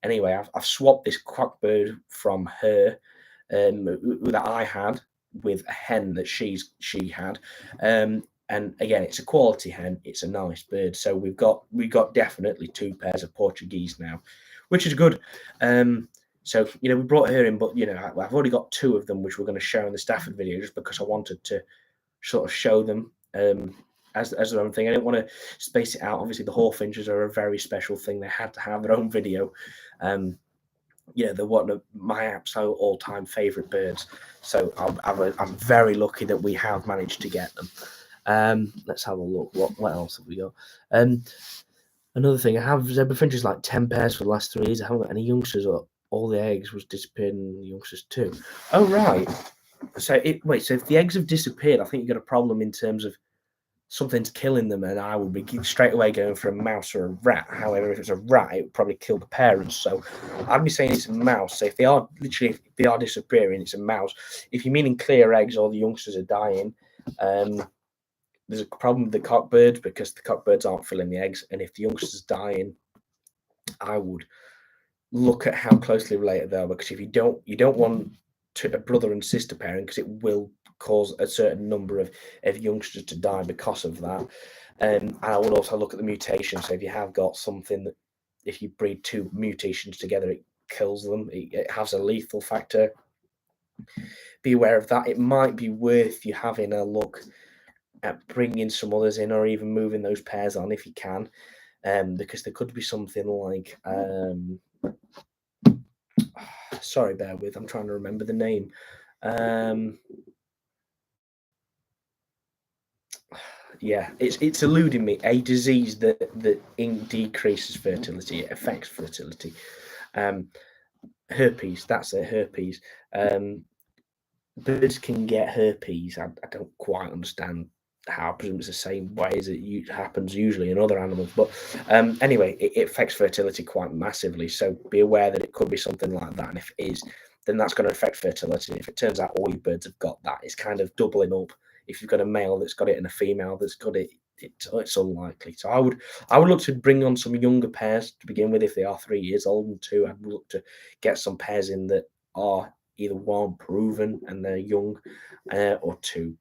Anyway, I've swapped this cockbird from her that I had with a hen that she had. And again, it's a quality hen. It's a nice bird. So we've got definitely two pairs of Portuguese now, which is good. So, we brought her in, but, I've already got two of them, which we're going to show in the Stafford video, just because I wanted to sort of show them as their own thing. I didn't want to space it out. Obviously, the hawfinches are a very special thing. They had to have their own video. They're one of my absolute all-time favourite birds. So I'm very lucky that we have managed to get them. Let's have a look. What else have we got? Another thing, I have zebra finches like 10 pairs for the last 3 years. I haven't got any youngsters up. All the eggs was disappeared and the youngsters too. Oh, right. So if the eggs have disappeared, I think you've got a problem in terms of something's killing them, and I would be straight away going for a mouse or a rat. However, if it's a rat, it would probably kill the parents. So I'd be saying it's a mouse. So if they are disappearing, it's a mouse. If you're meaning clear eggs or the youngsters are dying, there's a problem with the cockbirds, because the cockbirds aren't filling the eggs, and if the youngsters are dying, I would look at how closely related they are, because if you don't want a brother and sister pairing, because it will cause a certain number of youngsters to die because of that. And I would also look at the mutation. So if you have got something that, if you breed two mutations together, it kills them. It has a lethal factor. Be aware of that. It might be worth you having a look at bringing some others in, or even moving those pairs on if you can, because there could be something like sorry, bear with, I'm trying to remember the name. Yeah, it's eluding me. A disease that decreases fertility, it affects fertility. Herpes, that's it, herpes. Birds can get herpes. I don't quite understand how. I presume it's the same way as it happens usually in other animals. But anyway, it affects fertility quite massively. So be aware that it could be something like that. And if it is, then that's going to affect fertility. If it turns out all your birds have got that, it's kind of doubling up. If you've got a male that's got it and a female that's got it, it's unlikely. So I would look to bring on some younger pairs to begin with. If they are 3 years old, and 2, I'd look to get some pairs in that are either 1 proven and they're young, or 2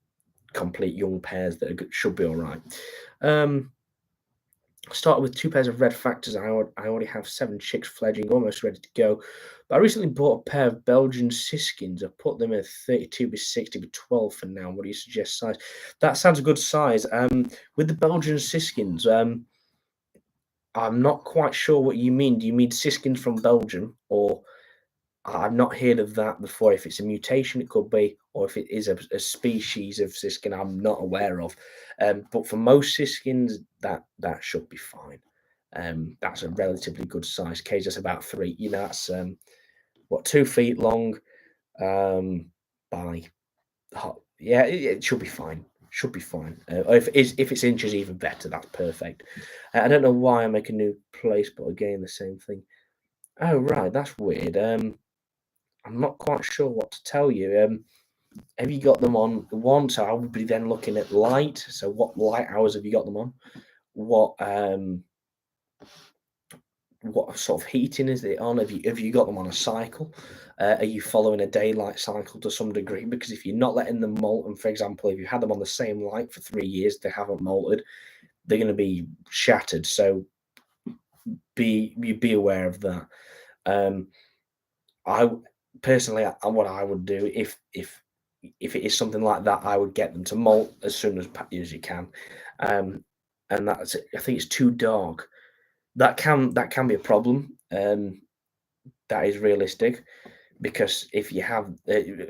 complete young pairs that should be all right. Started with 2 pairs of red factors. I already have 7 chicks fledging, almost ready to go. But I recently bought a pair of Belgian siskins. I put them at 32 by 60 by 12 for now. What do you suggest size? That sounds a good size. With the Belgian siskins, I'm not quite sure what you mean. Do you mean siskins from Belgium, or I've not heard of that before. If it's a mutation, it could be, or if it is a species of siskin, I'm not aware of. But for most siskins, that should be fine. That's a relatively good size cage. That's about 3. That's what, 2 feet long, by yeah, it should be fine. Should be fine. Or if it's inches, even better. That's perfect. I don't know why I make a new place, but again, the same thing. Oh right, that's weird. I'm not quite sure what to tell you. Have you got them on one? So I would be then looking at light. So what light hours have you got them on? What sort of heating is it on? Have you got them on a cycle? Are you following a daylight cycle to some degree? Because if you're not letting them molt, and for example, if you had them on the same light for 3 years, they haven't molted, they're going to be shattered. So be aware of that. I personally, what I would do if it is something like that, I would get them to molt as soon as you can. And that's it. I think it's too dark. That can be a problem. That is realistic because if you have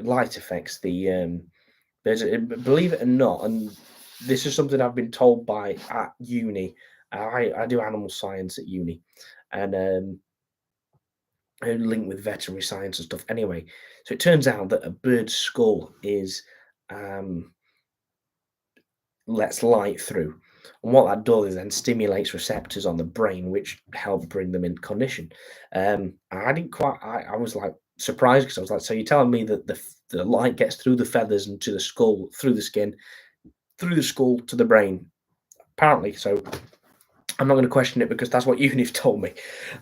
light affects there's believe it or not, and this is something I've been told by at uni. I do animal science at uni, and linked with veterinary science and stuff. Anyway, so it turns out that a bird's skull is um, lets light through, and what that does is then stimulates receptors on the brain, which help bring them into condition. I didn't quite. I was like surprised because I was like, so you're telling me that the light gets through the feathers and to the skull, through the skin, through the skull to the brain? Apparently, so I'm not going to question it because that's what you've told me.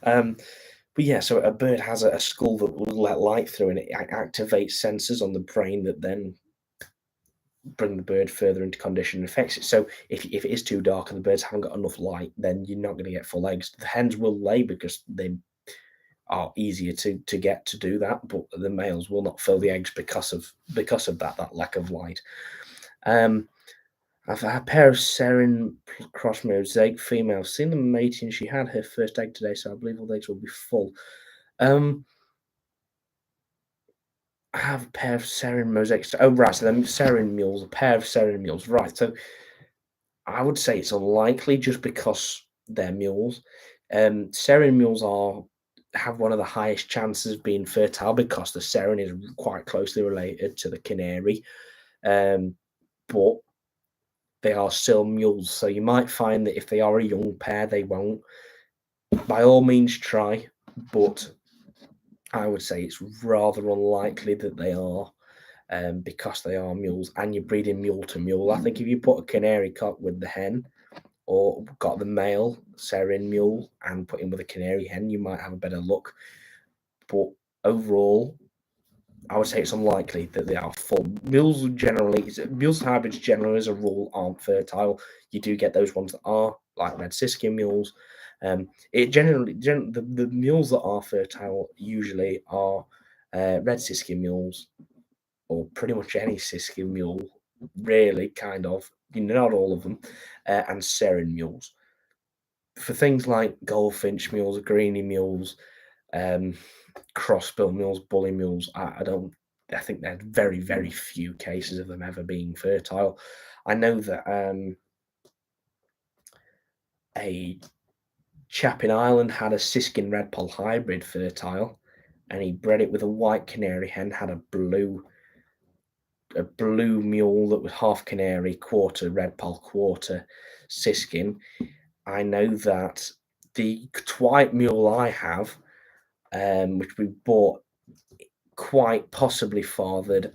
But yeah, so a bird has a skull that will let light through, and it activates sensors on the brain that then bring the bird further into condition and affects it. So if it is too dark and the birds haven't got enough light, then you're not going to get full eggs. The hens will lay because they are easier to get to do that, but the males will not fill the eggs because of that lack of light. I've had a pair of Serin cross mosaic females. Seen them mating. She had her first egg today, so I believe all the eggs will be full. I have a pair of Serin mosaics. Oh, right. So then Serin mules, a pair of Serin mules. Right. So I would say it's unlikely just because they're mules. Serin mules have one of the highest chances of being fertile because the Serin is quite closely related to the canary. But they are still mules. So you might find that if they are a young pair, they won't. By all means, try. But I would say it's rather unlikely that they are, because they are mules and you're breeding mule to mule. I think if you put a canary cock with the hen, or got the male Serin mule and put him with a canary hen, you might have a better luck. But overall, I would say it's unlikely that they are full. Mules hybrids generally, as a rule, aren't fertile. You do get those ones that are, like red Siskin mules. The mules that are fertile usually are red Siskin mules, or pretty much any Siskin mule, really, kind of. Not all of them, and Serin mules. For things like goldfinch mules, greeny mules, crossbill mules, bully mules, I think there's very, very few cases of them ever being fertile. I know that a chap in Ireland had a Siskin red poll hybrid fertile, and he bred it with a white canary hen, had a blue mule that was half canary, quarter red poll, quarter Siskin. I know that the white mule I have, which we bought, quite possibly fathered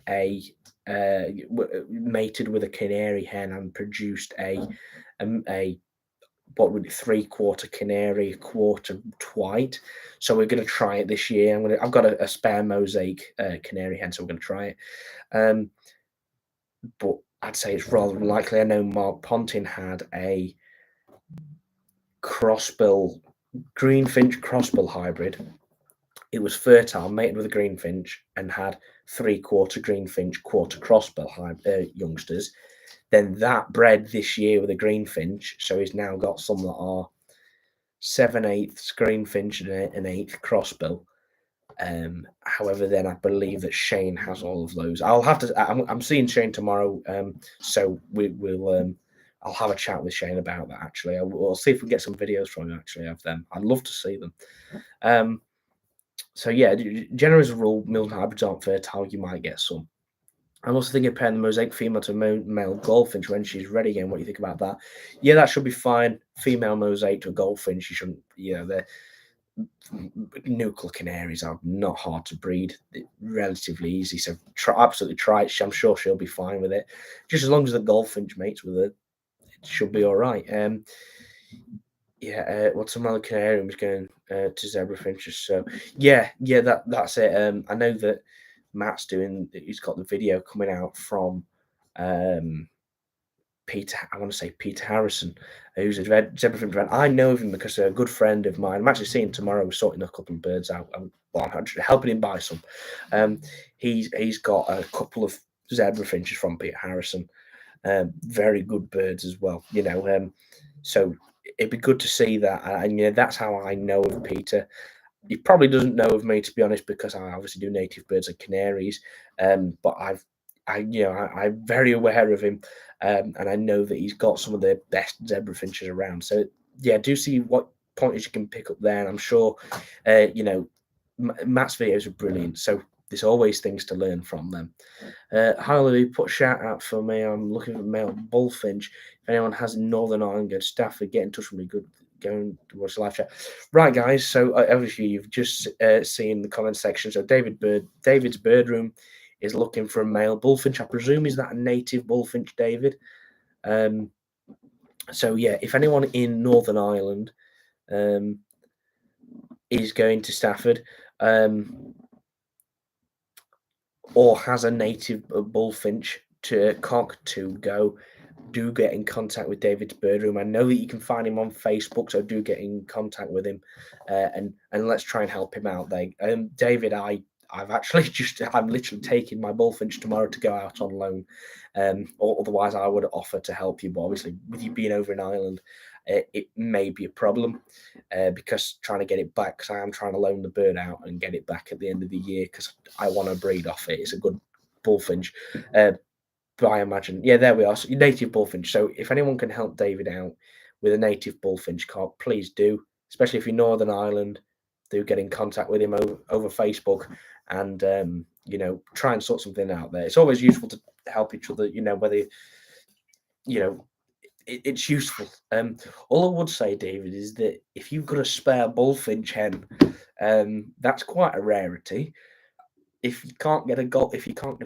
mated with a canary hen and produced a what would be 3/4 canary, 1/4 white. So we're going to try it this year. I've got a spare mosaic canary hen, so we're going to try it. But I'd say it's rather unlikely. I know Mark Pontin had a greenfinch crossbill hybrid. It was fertile, mated with a greenfinch, and had 3/4 greenfinch, quarter crossbill youngsters. Then that bred this year with a greenfinch, so he's now got some that are 7/8 greenfinch and an 1/8 crossbill. However, then I believe that Shane has all of those. I'll have to. I'm seeing Shane tomorrow, so we'll. I'll have a chat with Shane about that. Actually, we'll see if we can get some videos from him. Actually, of them. I'd love to see them. So yeah, generally as a rule, milled hybrids aren't fertile. You might get some. I'm also thinking of pairing the mosaic female to male goldfinch when she's ready again. What do you think about that? Yeah, that should be fine. Female mosaic to a goldfinch. You shouldn't. They're nuclear canaries are not hard to breed. They're relatively easy. So absolutely try it. I'm sure she'll be fine with it. Just as long as the goldfinch mates with her, it should be all right. What's another canary was going to zebra finches. So that's it. I know that Matt's doing. He's got the video coming out from Peter. I want to say Peter Harrison, who's a zebra finch vet. I know him because a good friend of mine. I'm actually seeing him tomorrow. We're sorting a couple of birds out. I'm helping him buy some. He's got a couple of zebra finches from Peter Harrison. Very good birds as well. So it'd be good to see that, and that's how I know of Peter. He probably doesn't know of me, to be honest, because I obviously do native birds and canaries. But I'm very aware of him, and I know that he's got some of the best zebra finches around. So yeah, do see what pointers you can pick up there, and I'm sure, Matt's videos are brilliant. So there's always things to learn from them. Harley, put a shout out for me. I'm looking for male bullfinch. If anyone has Northern Ireland, go to Stafford, get in touch with me. Good, go and watch the live chat. Right, guys. So obviously you've just seen the comment section. So David's bird room is looking for a male bullfinch. I presume is that a native bullfinch, David? So yeah, if anyone in Northern Ireland is going to Stafford, or has a native bullfinch to cock to go, do get in contact with David's bird room. I know that you can find him on Facebook, so do get in contact with him, and let's try and help him out there. David, I'm literally taking my bullfinch tomorrow to go out on loan. Or otherwise I would offer to help you, but obviously with you being over in Ireland, it may be a problem, because trying to get it back, because I am trying to loan the bird out and get it back at the end of the year because I want to breed off it. It's a good bullfinch. But I imagine, yeah, there we are. So native bullfinch. So if anyone can help David out with a native bullfinch cock, please do. Especially if you're Northern Ireland, do get in contact with him over Facebook, and try and sort something out there. It's always useful to help each other. Whether it's useful. All I would say, David, is that if you've got a spare bullfinch hen, that's quite a rarity. If you can't get a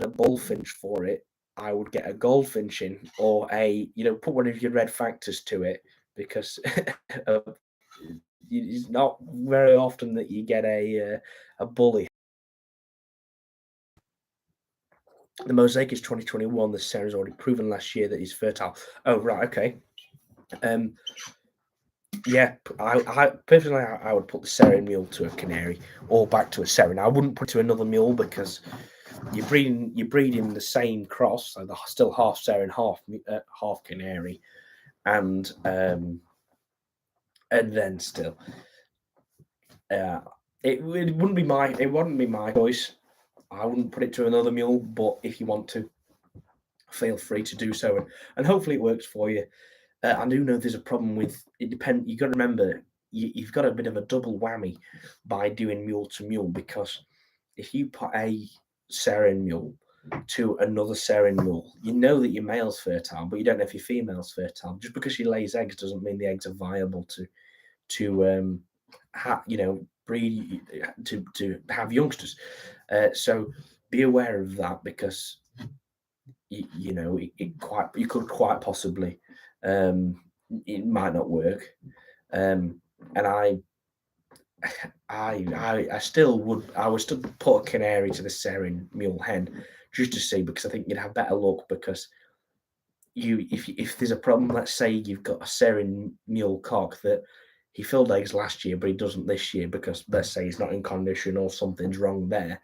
bullfinch for it, I would get a goldfinch in, or put one of your red factors to it, because it's not very often that you get a bully. The mosaic is 2021. The Sarah's already proven last year that he's fertile. Oh, right, okay. Yeah, I personally, I would put the Serin mule to a canary, or back to a Serin. I wouldn't put it to another mule, because you're breeding the same cross, so they're still half Serin, half canary, and then still, it wouldn't be my choice. I wouldn't put it to another mule, but if you want to, feel free to do so, and hopefully it works for you. I do know there's a problem with it. You got to remember, you've got a bit of a double whammy by doing mule to mule, because if you put a Serin mule to another Serin mule, you know that your male's fertile, but you don't know if your female's fertile. Just because she lays eggs doesn't mean the eggs are viable to breed, to have youngsters. So be aware of that, because you could quite possibly, it might not work. And I would still put a canary to the Serin mule hen, just to see, because I think you'd have better luck, because if there's a problem, let's say you've got a Serin mule cock that he filled eggs last year but he doesn't this year, because let's say he's not in condition or something's wrong there,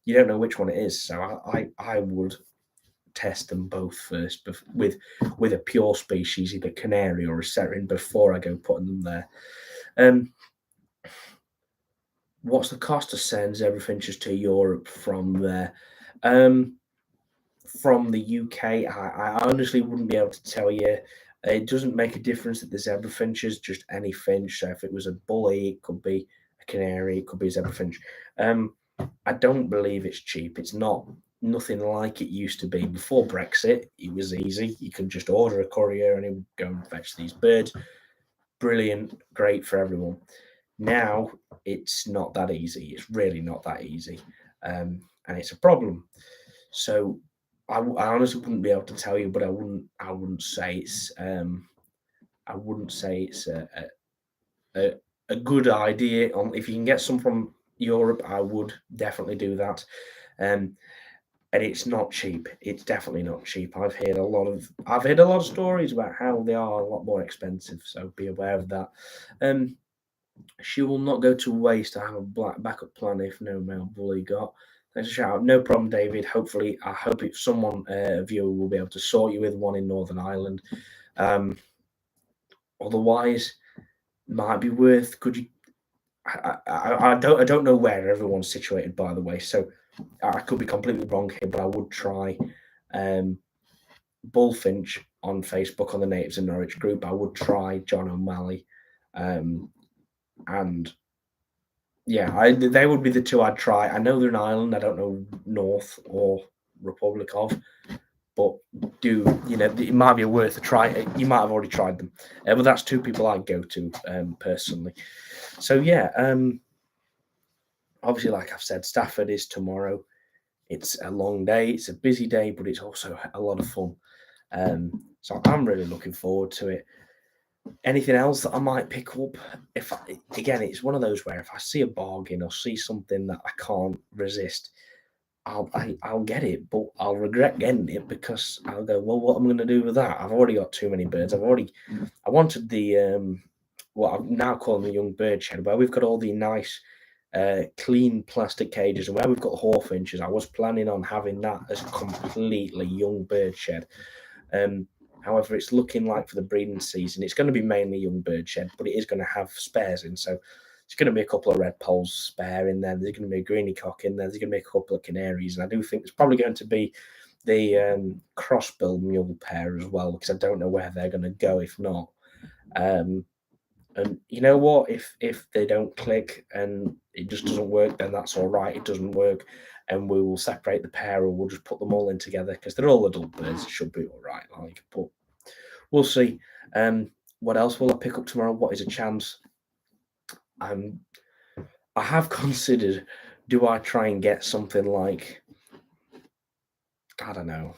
you don't know which one it is. So I would test them both first with a pure species, either canary or a Serin, before I go putting them there. What's the cost to send zebra finches to Europe from there? Um, from the UK, I honestly wouldn't be able to tell you. It doesn't make a difference that the zebra finch is just any finch. So if it was a bully, it could be a canary, it could be a zebra finch. Um, I don't believe it's cheap. It's not nothing like it used to be. Before Brexit, it was easy. You could just order a courier and he would go and fetch these birds. Brilliant, great for everyone. Now it's not that easy. It's really not that easy, and it's a problem. So I honestly wouldn't be able to tell you, but I wouldn't say it's I wouldn't say it's a, a good idea. On if you can get some from Europe, I would definitely do that. Um, and it's not cheap. It's definitely not cheap. I've heard a lot of stories about how they are a lot more expensive. So be aware of that. Um, she will not go to waste to have a black backup plan if no male bully got. Thanks for shout out. No problem, David. Hopefully, I hope if someone viewer will be able to sort you with one in Northern Ireland. Um, otherwise, might be worth. Could you? I don't know where everyone's situated, by the way. So I could be completely wrong here, but I would try um, Bullfinch on Facebook on the Natives in Norwich group. I would try John O'Malley, um, and yeah, they would be the two I'd try. I know they're in Ireland. I don't know North or Republic of, but it might be worth a try. You might have already tried them, but that's two people I'd go to personally. So yeah, obviously, like I've said, Stafford is tomorrow. It's a long day. It's a busy day, but it's also a lot of fun. So I'm really looking forward to it. Anything else that I might pick up? Again, it's one of those where if I see a bargain or see something that I can't resist, I'll get it, but I'll regret getting it because I'll go, well, what am I going to do with that? I've already got too many birds. I wanted the what I'm now calling the young bird shed, where we've got all the nice clean plastic cages, and where we've got hawfinches. I was planning on having that as a completely young bird shed. However, it's looking like for the breeding season, it's going to be mainly young bird shed, but it is going to have spares in. So there's going to be a couple of red poles spare in there. There's going to be a greeny cock in there. There's going to be a couple of canaries, and I do think there's probably going to be the crossbill mule pair as well, because I don't know where they're going to go if not. And you know what? If they don't click and it just doesn't work, then that's all right. It doesn't work, and we will separate the pair, or we'll just put them all in together because they're all adult birds. It should be all right. But we'll see. What else will I pick up tomorrow? What is a chance? I have considered. Do I try and get something like, I don't know,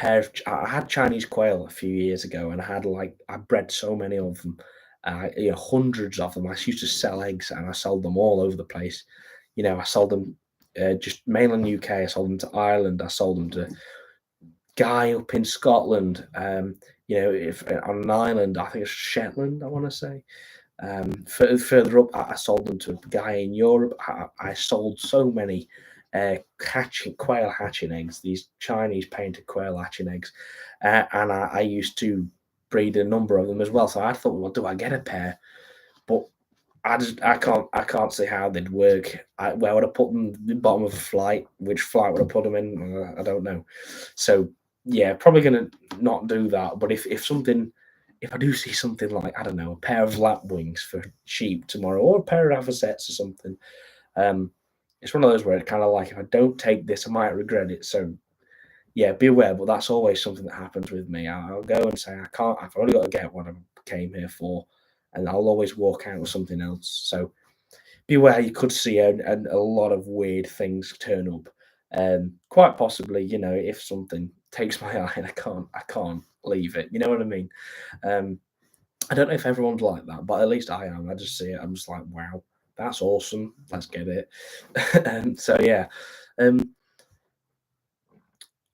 I had Chinese quail a few years ago, and I bred so many of them, hundreds of them. I used to sell eggs, and I sold them all over the place. I sold them just mainland UK. I sold them to Ireland. I sold them to guy up in Scotland. If on an island, I think it's Shetland. I want to say. Further up, I sold them to a guy in Europe. I sold so many quail hatching eggs, these Chinese painted quail hatching eggs, and I used to breed a number of them as well. So I thought, well, do I get a pair? But I can't see how they'd work. Where would I put them? The bottom of a flight. Which flight would I put them in? I don't know. So yeah, probably gonna not do that. But if I do see something like, I don't know, a pair of lapwings for sheep tomorrow, or a pair of avocets or something, it's one of those where it's kind of like, if I don't take this, I might regret it. So yeah, be aware. But that's always something that happens with me. I'll go and say, I can't. I've only got to get what I came here for, and I'll always walk out with something else. So beware. You could see a lot of weird things turn up. Quite possibly, if something takes my eye and I can't leave it. You know what I mean? Um, I don't know if everyone's like that, but at least I am. I just see it. I'm just like, wow, that's awesome. Let's get it. So yeah.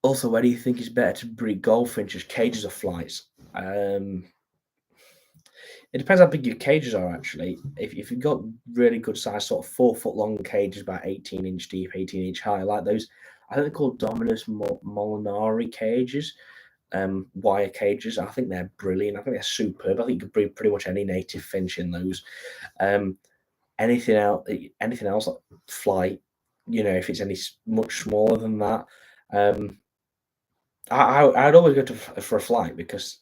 Also, where do you think it's better to breed goldfinches, cages or flights? It depends how big your cages are, actually. If you've got really good size, sort of 4 foot long cages, about 18-inch deep, 18-inch high, like those, I think they're called Dominus Molinari cages, wire cages. I think they're brilliant. I think they're superb. I think you could breed pretty much any native finch in those. Um, anything else like flight, if it's much smaller than that, um, I'd always go for a flight because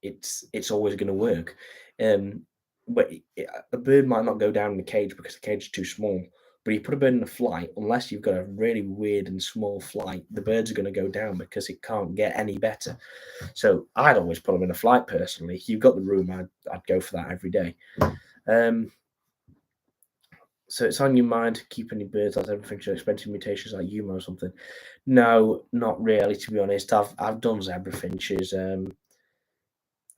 it's always going to work. Um, but a bird might not go down in the cage because the cage is too small. But you put a bird in a flight, unless you've got a really weird and small flight, the birds are going to go down because it can't get any better. So I'd always put them in a flight personally. If you've got the room, I'd go for that every day. Um, so it's on your mind to keep any birds like everything to expensive mutations like Yuma or something. No, not really, to be honest. I've done zebra finches.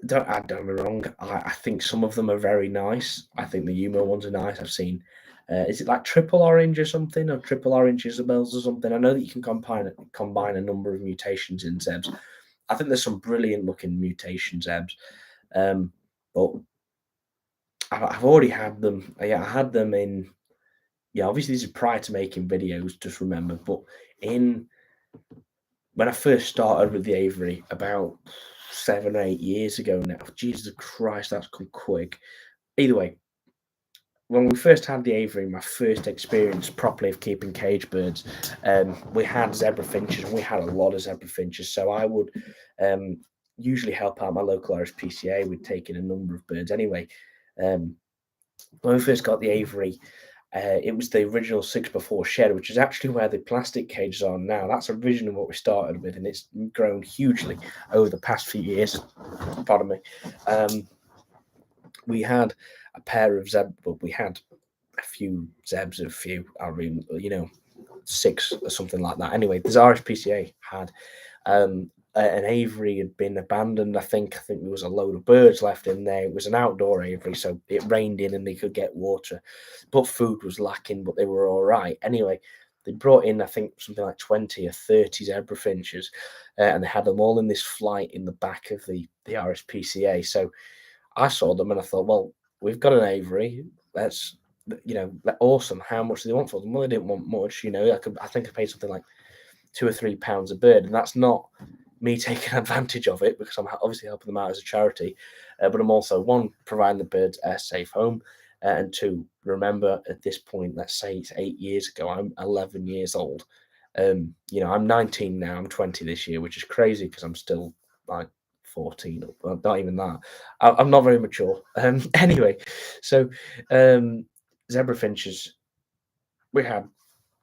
Don't get me wrong. I think some of them are very nice. I think the Yuma ones are nice. I've seen. Is it like triple orange or something, or triple orange Isabels or something? I know that you can combine a number of mutations in zebs. I think there's some brilliant looking mutation zebs, but I've already had them. Yeah, I had them in. Yeah, obviously this is prior to making videos. Just remember, but in when I first started with the Aviary about 7 or 8 years ago now. Jesus Christ, that's come quick. Either way, when we first had the Aviary, my first experience properly of keeping cage birds, we had zebra finches, and we had a lot of zebra finches. So I would usually help out my local RSPCA with taking a number of birds. Anyway, when we first got the Aviary, it was the original 6x4 shed, which is actually where the plastic cages are now. That's originally what we started with, and it's grown hugely over the past few years. Pardon me. We had a pair of zeb, but we had a few zebs, I mean, 6 or something like that. Anyway, this RSPCA had an aviary had been abandoned. I think there was a load of birds left in there. It was an outdoor aviary, so it rained in and they could get water, but food was lacking. But they were all right. Anyway, they brought in, I think, something like 20 or 30 zebra finches, and they had them all in this flight in the back of the RSPCA. So I saw them and I thought, well, we've got an aviary. Let's, awesome. How much do they want for them? Well, they didn't want much. I think I paid something like £2 or £3 a bird, and that's not me taking advantage of it because I'm obviously helping them out as a charity, but I'm also, one, providing the birds a safe home, and two, remember at this point, let's say it's 8 years ago, I'm 11 years old. I'm 19 now, I'm 20 this year, which is crazy because I'm still like 14, not even that. I'm not very mature. Anyway, so zebra finches, we had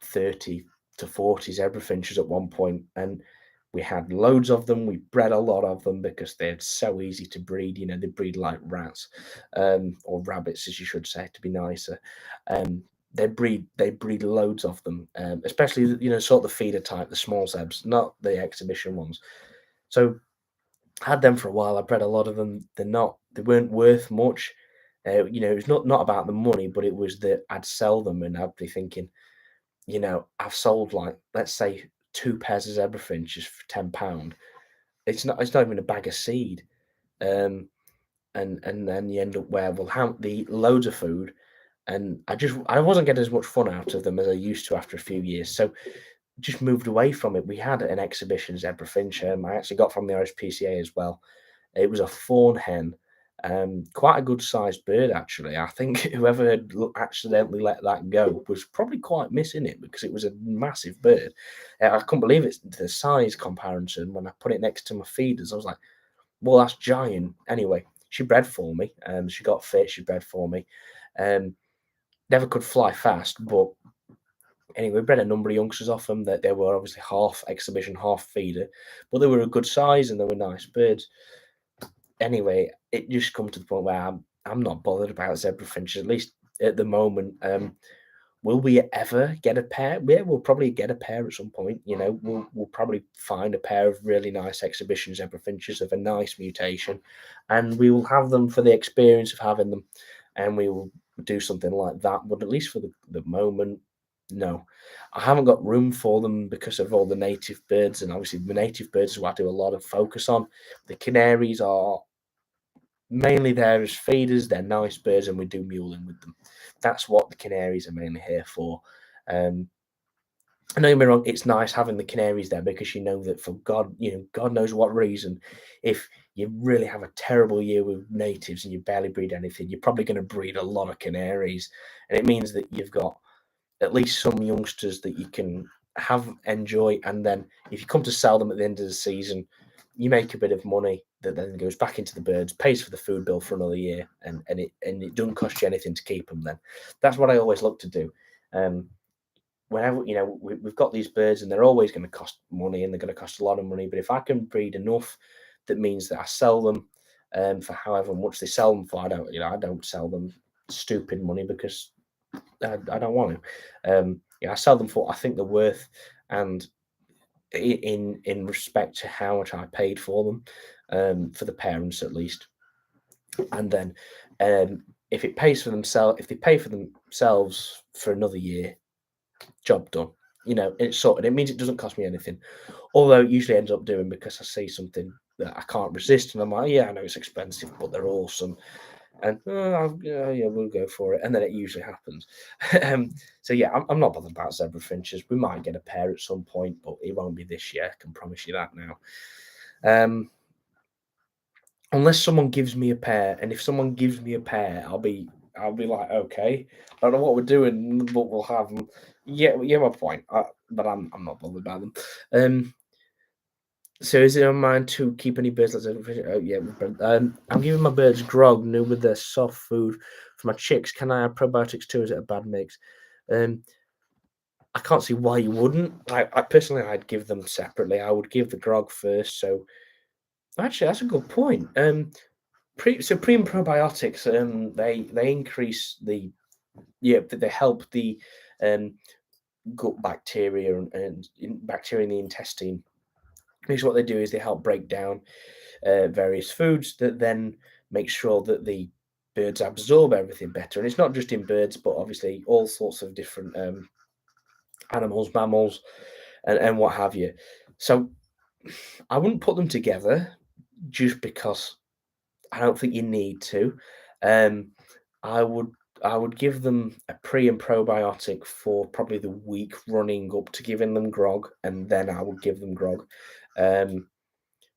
30 to 40 zebra finches at one point, and we had loads of them. We bred a lot of them because they're so easy to breed. They breed like rats, or rabbits, as you should say, to be nicer. They breed loads of them, especially sort of the feeder type, the small zebs, not the exhibition ones. So I had them for a while. I bred a lot of them. They weren't worth much. It was not about the money, but it was that I'd sell them and I'd be thinking, I've sold, like, let's say 2 pairs of zebra finches for £10. It's not even a bag of seed. And then you end up where, well, how the loads of food, and I wasn't getting as much fun out of them as I used to after a few years. So just moved away from it. We had an exhibition zebra finch. I actually got from the RSPCA as well. It was a fawn hen, quite a good sized bird actually. I think whoever had accidentally let that go was probably quite missing it because it was a massive bird. I couldn't believe it's the size comparison when I put it next to my feeders. I was like, well, that's giant. Anyway, she bred for me. She got fit. She bred for me. Never could fly fast, but anyway, bred a number of youngsters off them. That they were obviously half exhibition, half feeder, but they were a good size and they were nice birds. Anyway, it just come to the point where I'm not bothered about zebra finches, at least at the moment. Will we ever get a pair? Yeah, we'll probably get a pair at some point. We'll probably find a pair of really nice exhibition zebra finches of a nice mutation, and we will have them for the experience of having them, and we will do something like that. But at least for the moment, no. I haven't got room for them because of all the native birds, and obviously the native birds is what I do a lot of focus on. The canaries are mainly there as feeders. They're nice birds, and we do muling with them. That's what the canaries are mainly here for. Don't get me wrong, it's nice having the canaries there because you know that for God knows what reason, if you really have a terrible year with natives and you barely breed anything, you're probably going to breed a lot of canaries, and it means that you've got at least some youngsters that you can enjoy, and then if you come to sell them at the end of the season, you make a bit of money that then goes back into the birds, pays for the food bill for another year, and it doesn't cost you anything to keep them. Then that's what I always look to do. Whenever we've got these birds and they're always going to cost money and they're going to cost a lot of money, but if I can breed enough, that means that I sell them for however much they sell them for. I don't sell them stupid money because I don't want to. I sell them for what I think they're worth, and in respect to how much I paid for them, for the parents at least. And then if it pays for themselves, if they pay for themselves for another year, job done. It's sorted. It means it doesn't cost me anything. Although it usually ends up doing, because I see something that I can't resist, and I'm like, yeah, I know it's expensive, but they're awesome. And yeah, we'll go for it, and then it usually happens. So yeah, I'm not bothered about zebra finches. We might get a pair at some point, but it won't be this year. I can promise you that now. Unless someone gives me a pair, and if someone gives me a pair, I'll be like, okay, I don't know what we're doing, but we'll have them. Yeah, my point. But I'm not bothered about them. So is it on mine to keep any birds like that? Oh yeah, I'm giving my birds grog new with their soft food for my chicks. Can I have probiotics too? Is it a bad mix? I can't see why you wouldn't. I personally, I'd give them separately. I would give the grog first. So actually, that's a good point. Pre and probiotics, they increase they help the gut bacteria and bacteria in the intestine. Because what they do is they help break down various foods that then make sure that the birds absorb everything better. And it's not just in birds, but obviously all sorts of different animals, mammals, and what have you. So I wouldn't put them together just because I don't think you need to. Um, I would give them a pre and probiotic for probably the week running up to giving them grog, and then I would give them grog.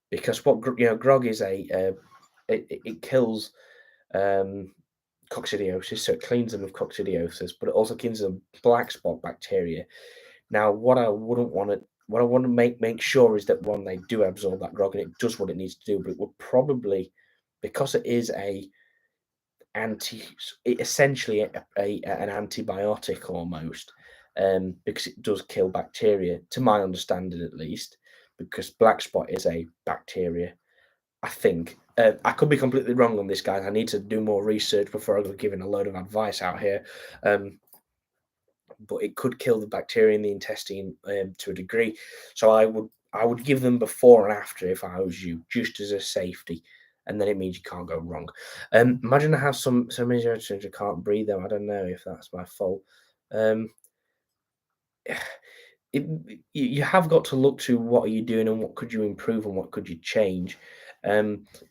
Because grog is it kills coccidiosis, so it cleans them of coccidiosis, but it also kills them black spot bacteria. Now, what I want to make sure is that when they do absorb that grog and it does what it needs to do, but it would probably, because it is essentially an antibiotic almost, because it does kill bacteria, to my understanding at least, because black spot is a bacteria. I think I could be completely wrong on this, guys. I need to do more research before I go giving a load of advice out here. But it could kill the bacteria in the intestine to a degree. So I would give them before and after if I was you, just as a safety, and then it means you can't go wrong. Imagine I have so many children I can't breathe them. I don't know if that's my fault. You have got to look to what are you doing and what could you improve and what could you change,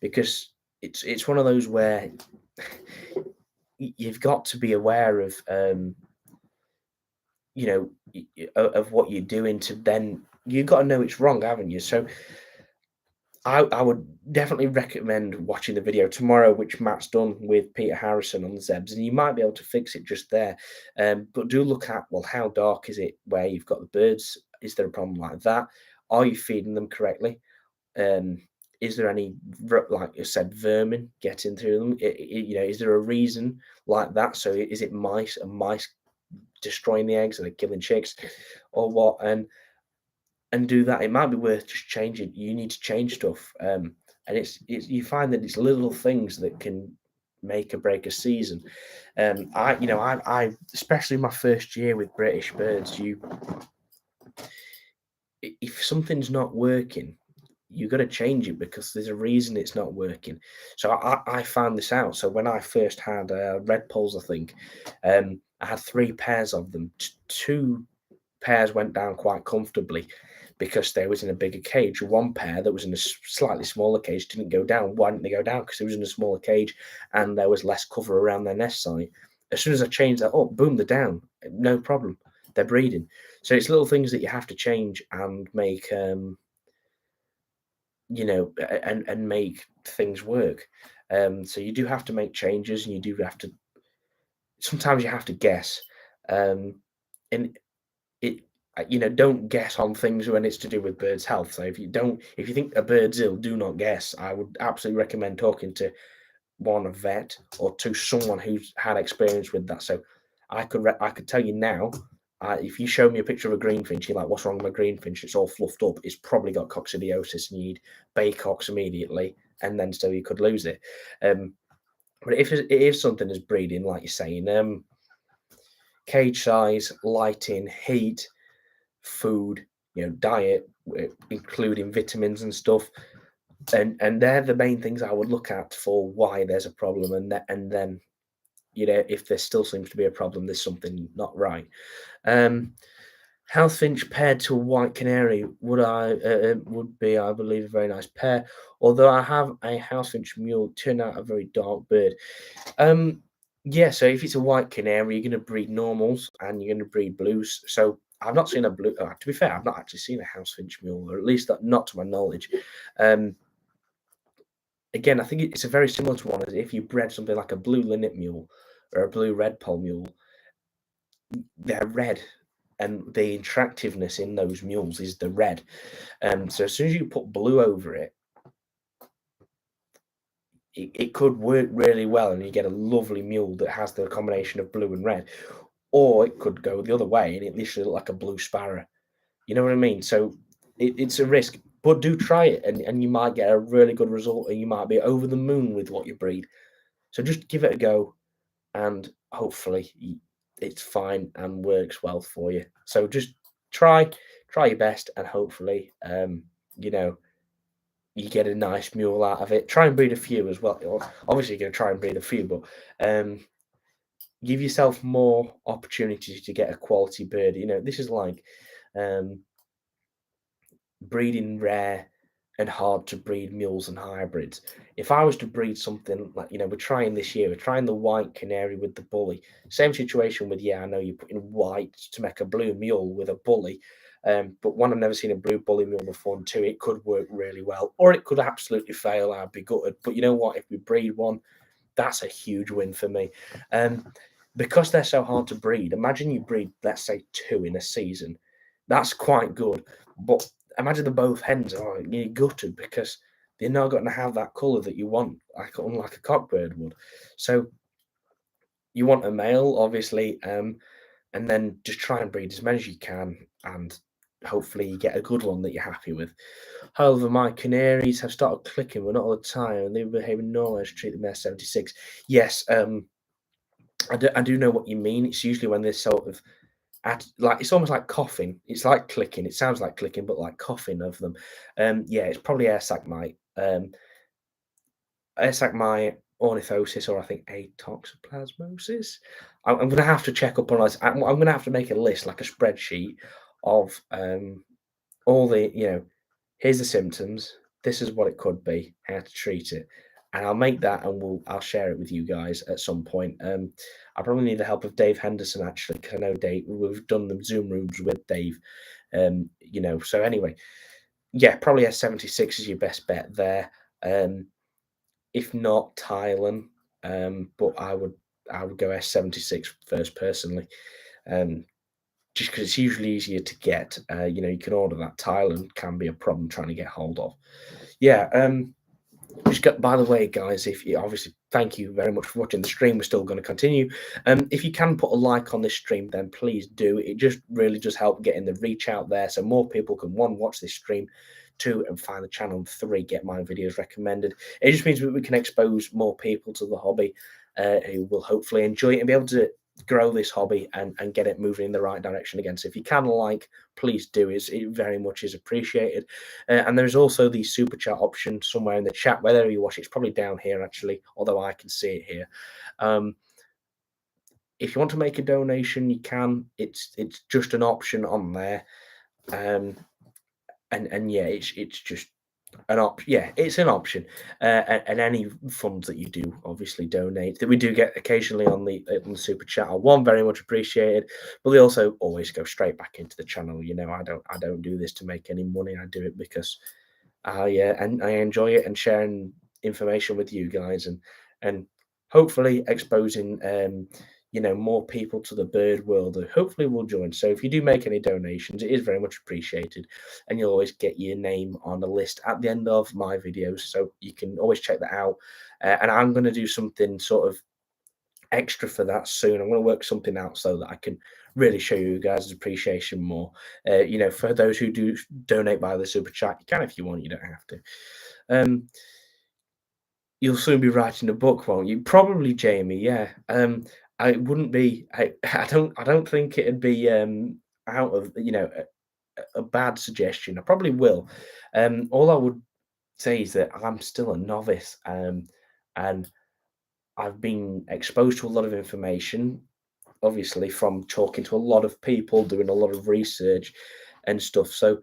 because it's one of those where you've got to be aware of of what you're doing, to then you've got to know it's wrong, haven't you? So I would definitely recommend watching the video tomorrow, which Matt's done with Peter Harrison on the Zebs, and you might be able to fix it just there. But do look at, well, how dark is it where you've got the birds? Is there a problem like that? Are you feeding them correctly? Is there any, like I said, vermin getting through them? Is there a reason like that? So is it mice? Are mice destroying the eggs? Are they killing chicks, or what? And do that. It might be worth just changing. You need to change stuff, and it's you find that it's little things that can make or break a season. I especially my first year with British birds, if something's not working, you got to change it because there's a reason it's not working. So I found this out. So when I first had red poles, I think I had 3 pairs of them. Two pairs went down quite comfortably because they was in a bigger cage. One pair that was in a slightly smaller cage didn't go down. Why didn't they go down? Because it was in a smaller cage and there was less cover around their nest site. As soon as I changed that up, boom, they're down. No problem. They're breeding. So it's little things that you have to change and make, and make things work. So you do have to make changes, and you do have to. Sometimes you have to guess, um, and it. Don't guess on things when it's to do with birds' health. So if you think a bird's ill, do not guess. I would absolutely recommend talking to one, a vet, or to someone who's had experience with that. So I could tell you now, if you show me a picture of a greenfinch, you're like, what's wrong with my greenfinch? It's all fluffed up. It's probably got coccidiosis, and you need Baycox immediately, and then so you could lose it. But if it is something as breeding, like you're saying, cage size, lighting, heat, food, diet, including vitamins and stuff, and they're the main things I would look at for why there's a problem, and then if there still seems to be a problem, there's something not right. House finch paired to a white canary would be, I believe, a very nice pair. Although I have a house finch mule, turn out a very dark bird. Um, yeah, so if it's a white canary, you're going to breed normals and you're going to breed blues. So I've not seen a blue. To be fair, I've not actually seen a house finch mule, or at least not to my knowledge. Um, Again, I think it's a very similar to one as if you bred something like a blue linnet mule or a blue red poll mule. They're red, and the attractiveness in those mules is the red. So as soon as you put blue over it, it could work really well, and you get a lovely mule that has the combination of blue and red. Or it could go the other way, and it literally look like a blue sparrow. You know what I mean? So it's a risk, but do try it, and you might get a really good result, and you might be over the moon with what you breed. So just give it a go, and hopefully it's fine and works well for you. So just try your best, and hopefully, you know, you get a nice mule out of it. Try and breed a few as well. Obviously, you're going to try and breed a few, but give yourself more opportunities to get a quality bird. This is like um, breeding rare and hard to breed mules and hybrids. If I was to breed something like, we're trying this year, we're trying the white canary with the bully. Same situation with, I know you're putting white to make a blue mule with a bully. But one, I've never seen a blue bully mule before, and two, it could work really well, or it could absolutely fail. I'd be gutted. But you know what? If we breed one, that's a huge win for me. Because they're so hard to breed, imagine you breed, let's say, two in a season. That's quite good. But imagine the both hens are you're gutted because they're not going to have that colour that you want, unlike a cockbird would. So you want a male, obviously, and then just try and breed as many as you can, and hopefully you get a good one that you're happy with. However, my canaries have started clicking, but not all the time, and they were behaving normally. I should treat them as 76. Yes, I do know what you mean. It's usually when they're sort of like it's almost like coughing. It's like clicking. It sounds like clicking, but like coughing of them. Yeah, it's probably air sac mite. Air sac mite, ornithosis, or I think atoxoplasmosis. I'm going to have to check up on this. I'm going to have to make a list, like a spreadsheet of all the here's the symptoms, this is what it could be, how to treat it, and I'll make that, and I'll share it with you guys at some point. I probably need the help of Dave Henderson, actually, because I know Dave, we've done the Zoom rooms with Dave. So anyway, yeah, probably S76 is your best bet there. If not Thailand, but I would go S76 first personally. Just because it's usually easier to get. You can order that. Thailand can be a problem trying to get hold of. Yeah. By the way, guys, if you obviously thank you very much for watching the stream. We're still going to continue. If you can put a like on this stream, then please do. It just really does help getting the reach out there, so more people can, one, watch this stream, two, and find the channel, and three, get my videos recommended. It just means that we can expose more people to the hobby, who will hopefully enjoy it and be able to grow this hobby and get it moving in the right direction again. So if you can please do. It very much is appreciated. And there's also the super chat option somewhere in the chat. Whether you watch it, it's probably down here actually, although I can see it here. If you want to make a donation, you can. It's just an option on there. And yeah, it's just an option. Yeah, it's an option. And any funds that you do obviously donate, that we do get occasionally on the super chat, are one, very much appreciated, but they also always go straight back into the channel. I don't do this to make any money. I do it because I enjoy it, and sharing information with you guys, and hopefully exposing more people to the bird world, and hopefully will join. So if you do make any donations, it is very much appreciated, and you'll always get your name on the list at the end of my videos, so you can always check that out. And I'm going to do something sort of extra for that soon. I'm going to work something out so that I can really show you guys appreciation more. For those who do donate by the super chat, you can if you want. You don't have to. You'll soon be writing a book, won't you? Probably, Jamie. Yeah. I wouldn't be. I don't think it'd be out of a bad suggestion. I probably will. All I would say is that I'm still a novice, and I've been exposed to a lot of information, obviously from talking to a lot of people, doing a lot of research and stuff. So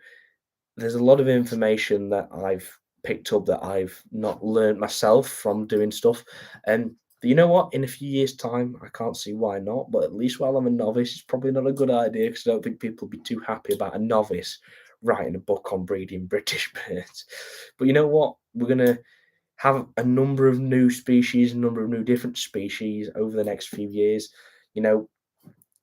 there's a lot of information that I've picked up that I've not learned myself from doing stuff. And you know what? In a few years' time, I can't see why not. But at least while I'm a novice, it's probably not a good idea because I don't think people will be too happy about a novice writing a book on breeding British birds. But you know what? We're gonna have a number of new species, a number of new different species over the next few years. You know,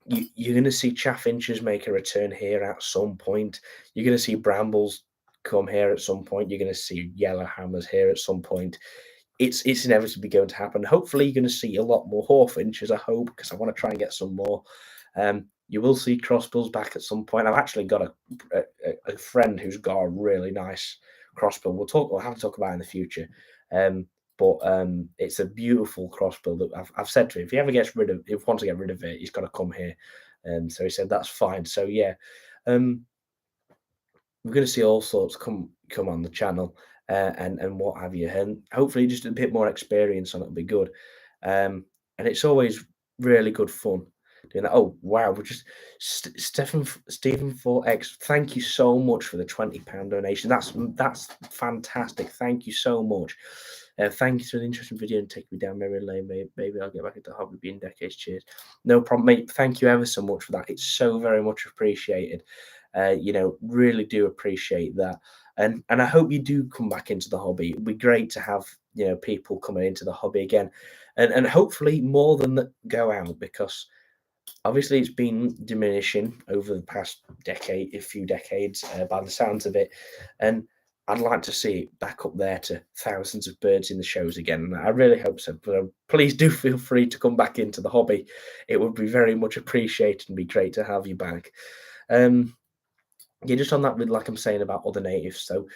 you're going to see chaffinches make a return here at some point. You're going to see brambles come here at some point. You're going to see yellowhammers here at some point. It's inevitably going to happen. Hopefully, you're going to see a lot more hawfinches. I hope, because I want to try and get some more. You will see crossbills back at some point. I've actually got a friend who's got a really nice crossbill. We'll have to talk about it in the future. But it's a beautiful crossbill that I've said to him, if he ever gets rid of, if he wants to get rid of it, he's got to come here. So he said that's fine. So yeah, we're going to see all sorts come on the channel, and what have you, and hopefully just a bit more experience on it will be good. And it's always really good fun doing that. Oh wow, we're just Stephen 4X. Thank you so much for the £20 donation. That's fantastic. Thank you so much. Thank you for the interesting video and taking me down memory lane. Maybe I'll get back into hobby being decades. Cheers. No problem, mate. Thank you ever so much for that. It's so very much appreciated. Really do appreciate that. And I hope you do come back into the hobby. It'd be great to have people coming into the hobby again, and hopefully more than that go out, because obviously it's been diminishing over the past a few decades, by the sounds of it, and I'd like to see it back up there to thousands of birds in the shows again. And I really hope so. But please do feel free to come back into the hobby. It would be very much appreciated and be great to have you back. Yeah, just on that, with like I'm saying about other natives. So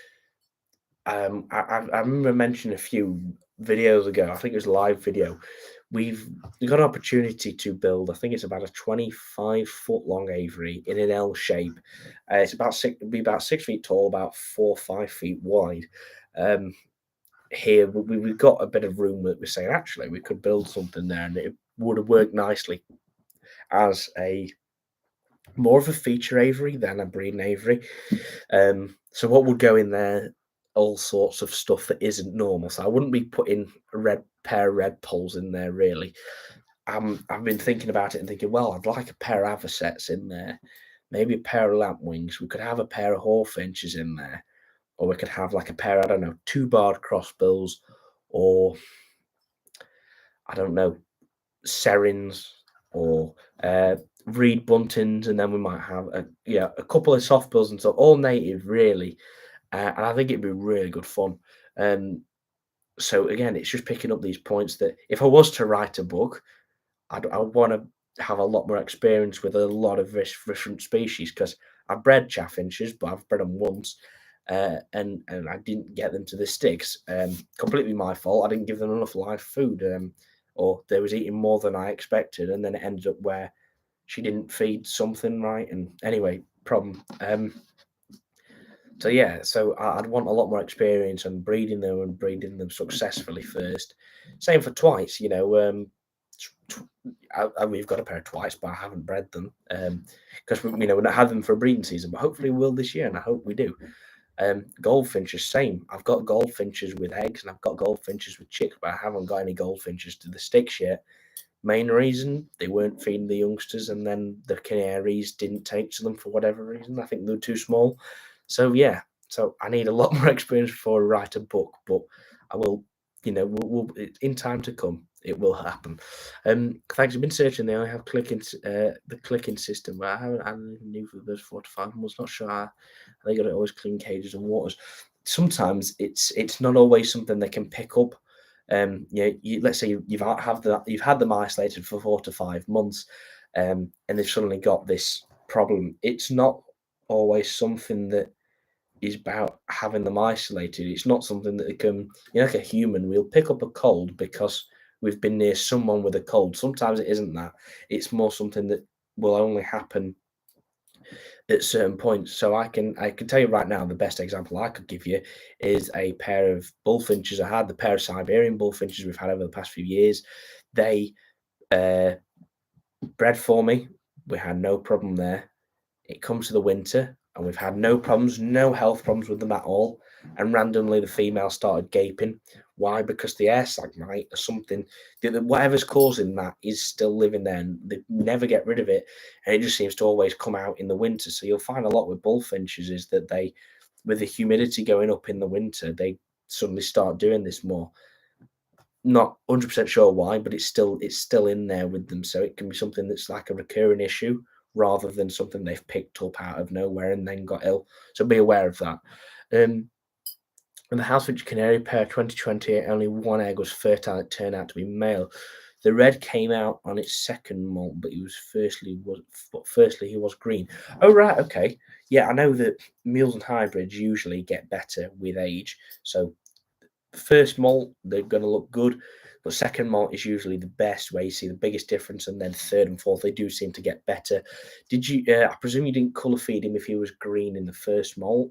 I remember mentioning a few videos ago, I think it was a live video. We've got an opportunity to build, I think it's about a 25-foot long aviary in an L shape. It's it'll be about 6 feet tall, about 4 or 5 feet wide. Here we've got a bit of room that we're saying actually we could build something there, and it would have worked nicely as a more of a feature aviary than a breeding aviary. So what would go in there? All sorts of stuff that isn't normal. So I wouldn't be putting a pair of red poles in there really. I've been thinking about it and thinking, well, I'd like a pair of avocets in there, maybe a pair of lapwings. We could have a pair of hawfinches in there, or we could have like a pair, I don't know, 2-barred crossbills, or I don't know, serins, or reed buntings, and then we might have a couple of soft bills and stuff, all native really. And I think it'd be really good fun. So again, it's just picking up these points that if I was to write a book, I want to have a lot more experience with a lot of different species, because I've bred chaffinches, but I've bred them once, and I didn't get them to the sticks. Completely my fault. I didn't give them enough live food, or they was eating more than I expected, and then it ended up where she didn't feed something right. And anyway, problem. So yeah, so I'd want a lot more experience on breeding them and breeding them successfully first. Same for twice, we've got a pair of twice, but I haven't bred them because we're not had them for a breeding season. But hopefully we'll this year, and I hope we do. Goldfinches, same. I've got goldfinches with eggs, and I've got goldfinches with chicks, but I haven't got any goldfinches to the sticks yet. Main reason, they weren't feeding the youngsters, and then the canaries didn't take to them for whatever reason. I think they were too small. So yeah, so I need a lot more experience before I write a book, but I will in time to come, it will happen. Thanks. I've been searching. They only have the clicking system, but I haven't had anything new for the first 4 to 5 months. Not sure how they got it always clean cages and waters. Sometimes it's not always something they can pick up. Let's say you've had them isolated for 4 to 5 months, and they've suddenly got this problem. It's not always something that is about having them isolated. It's not something that they can, like a human, we'll pick up a cold because we've been near someone with a cold. Sometimes it isn't that. It's more something that will only happen at certain points. So I can tell you right now, the best example I could give you is a pair of bullfinches I had, the pair of Siberian bullfinches we've had over the past few years. They uh, bred for me. We had no problem there. It comes to the winter, and we've had no problems, no health problems with them at all. And randomly, the female started gaping. Why? Because the air sac mite or something, whatever's causing that is still living there, and they never get rid of it. And it just seems to always come out in the winter. So you'll find a lot with bullfinches is that with the humidity going up in the winter, they suddenly start doing this more. Not 100% sure why, but it's still in there with them. So it can be something that's like a recurring issue rather than something they've picked up out of nowhere and then got ill. So be aware of that. And the Housefinch Canary pair 2028, only one egg was fertile. It turned out to be male. The red came out on its second molt, but firstly he was green. Oh right, okay. Yeah, I know that mules and hybrids usually get better with age. So first molt, they're going to look good, but second molt is usually the best where you see the biggest difference, and then third and fourth they do seem to get better. Did you? I presume you didn't colour feed him if he was green in the first molt.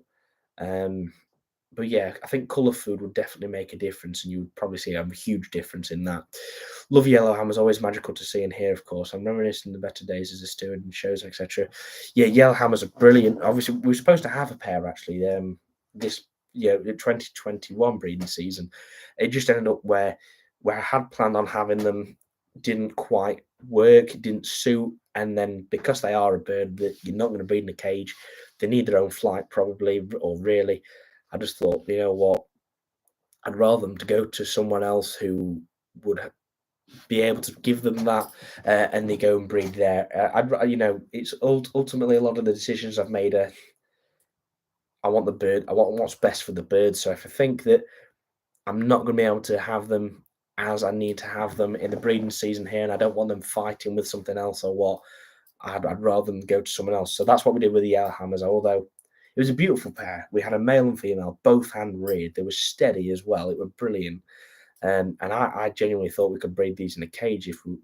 But yeah, I think colour food would definitely make a difference, and you would probably see a huge difference in that. Love Yellowhammer's always magical to see and hear, of course. I'm reminiscing the better days as a steward and shows, etc. Yeah, Yellowhammers are brilliant. Obviously, we were supposed to have a pair actually. This the 2021 breeding season, it just ended up where I had planned on having them didn't quite work, it didn't suit, and then because they are a bird that you're not going to breed in a cage, they need their own flight probably, or really. I just thought, you know what, I'd rather them to go to someone else who would be able to give them that, and they go and breed there. It's ultimately a lot of the decisions I've made. I want the bird. I want what's best for the bird. So if I think that I'm not going to be able to have them as I need to have them in the breeding season here, and I don't want them fighting with something else or what, I'd rather them go to someone else. So that's what we did with the Yellowhammers. Although it was a beautiful pair. We had a male and female, both hand reared. They were steady as well. It was brilliant. And I genuinely thought we could breed these in a cage if we,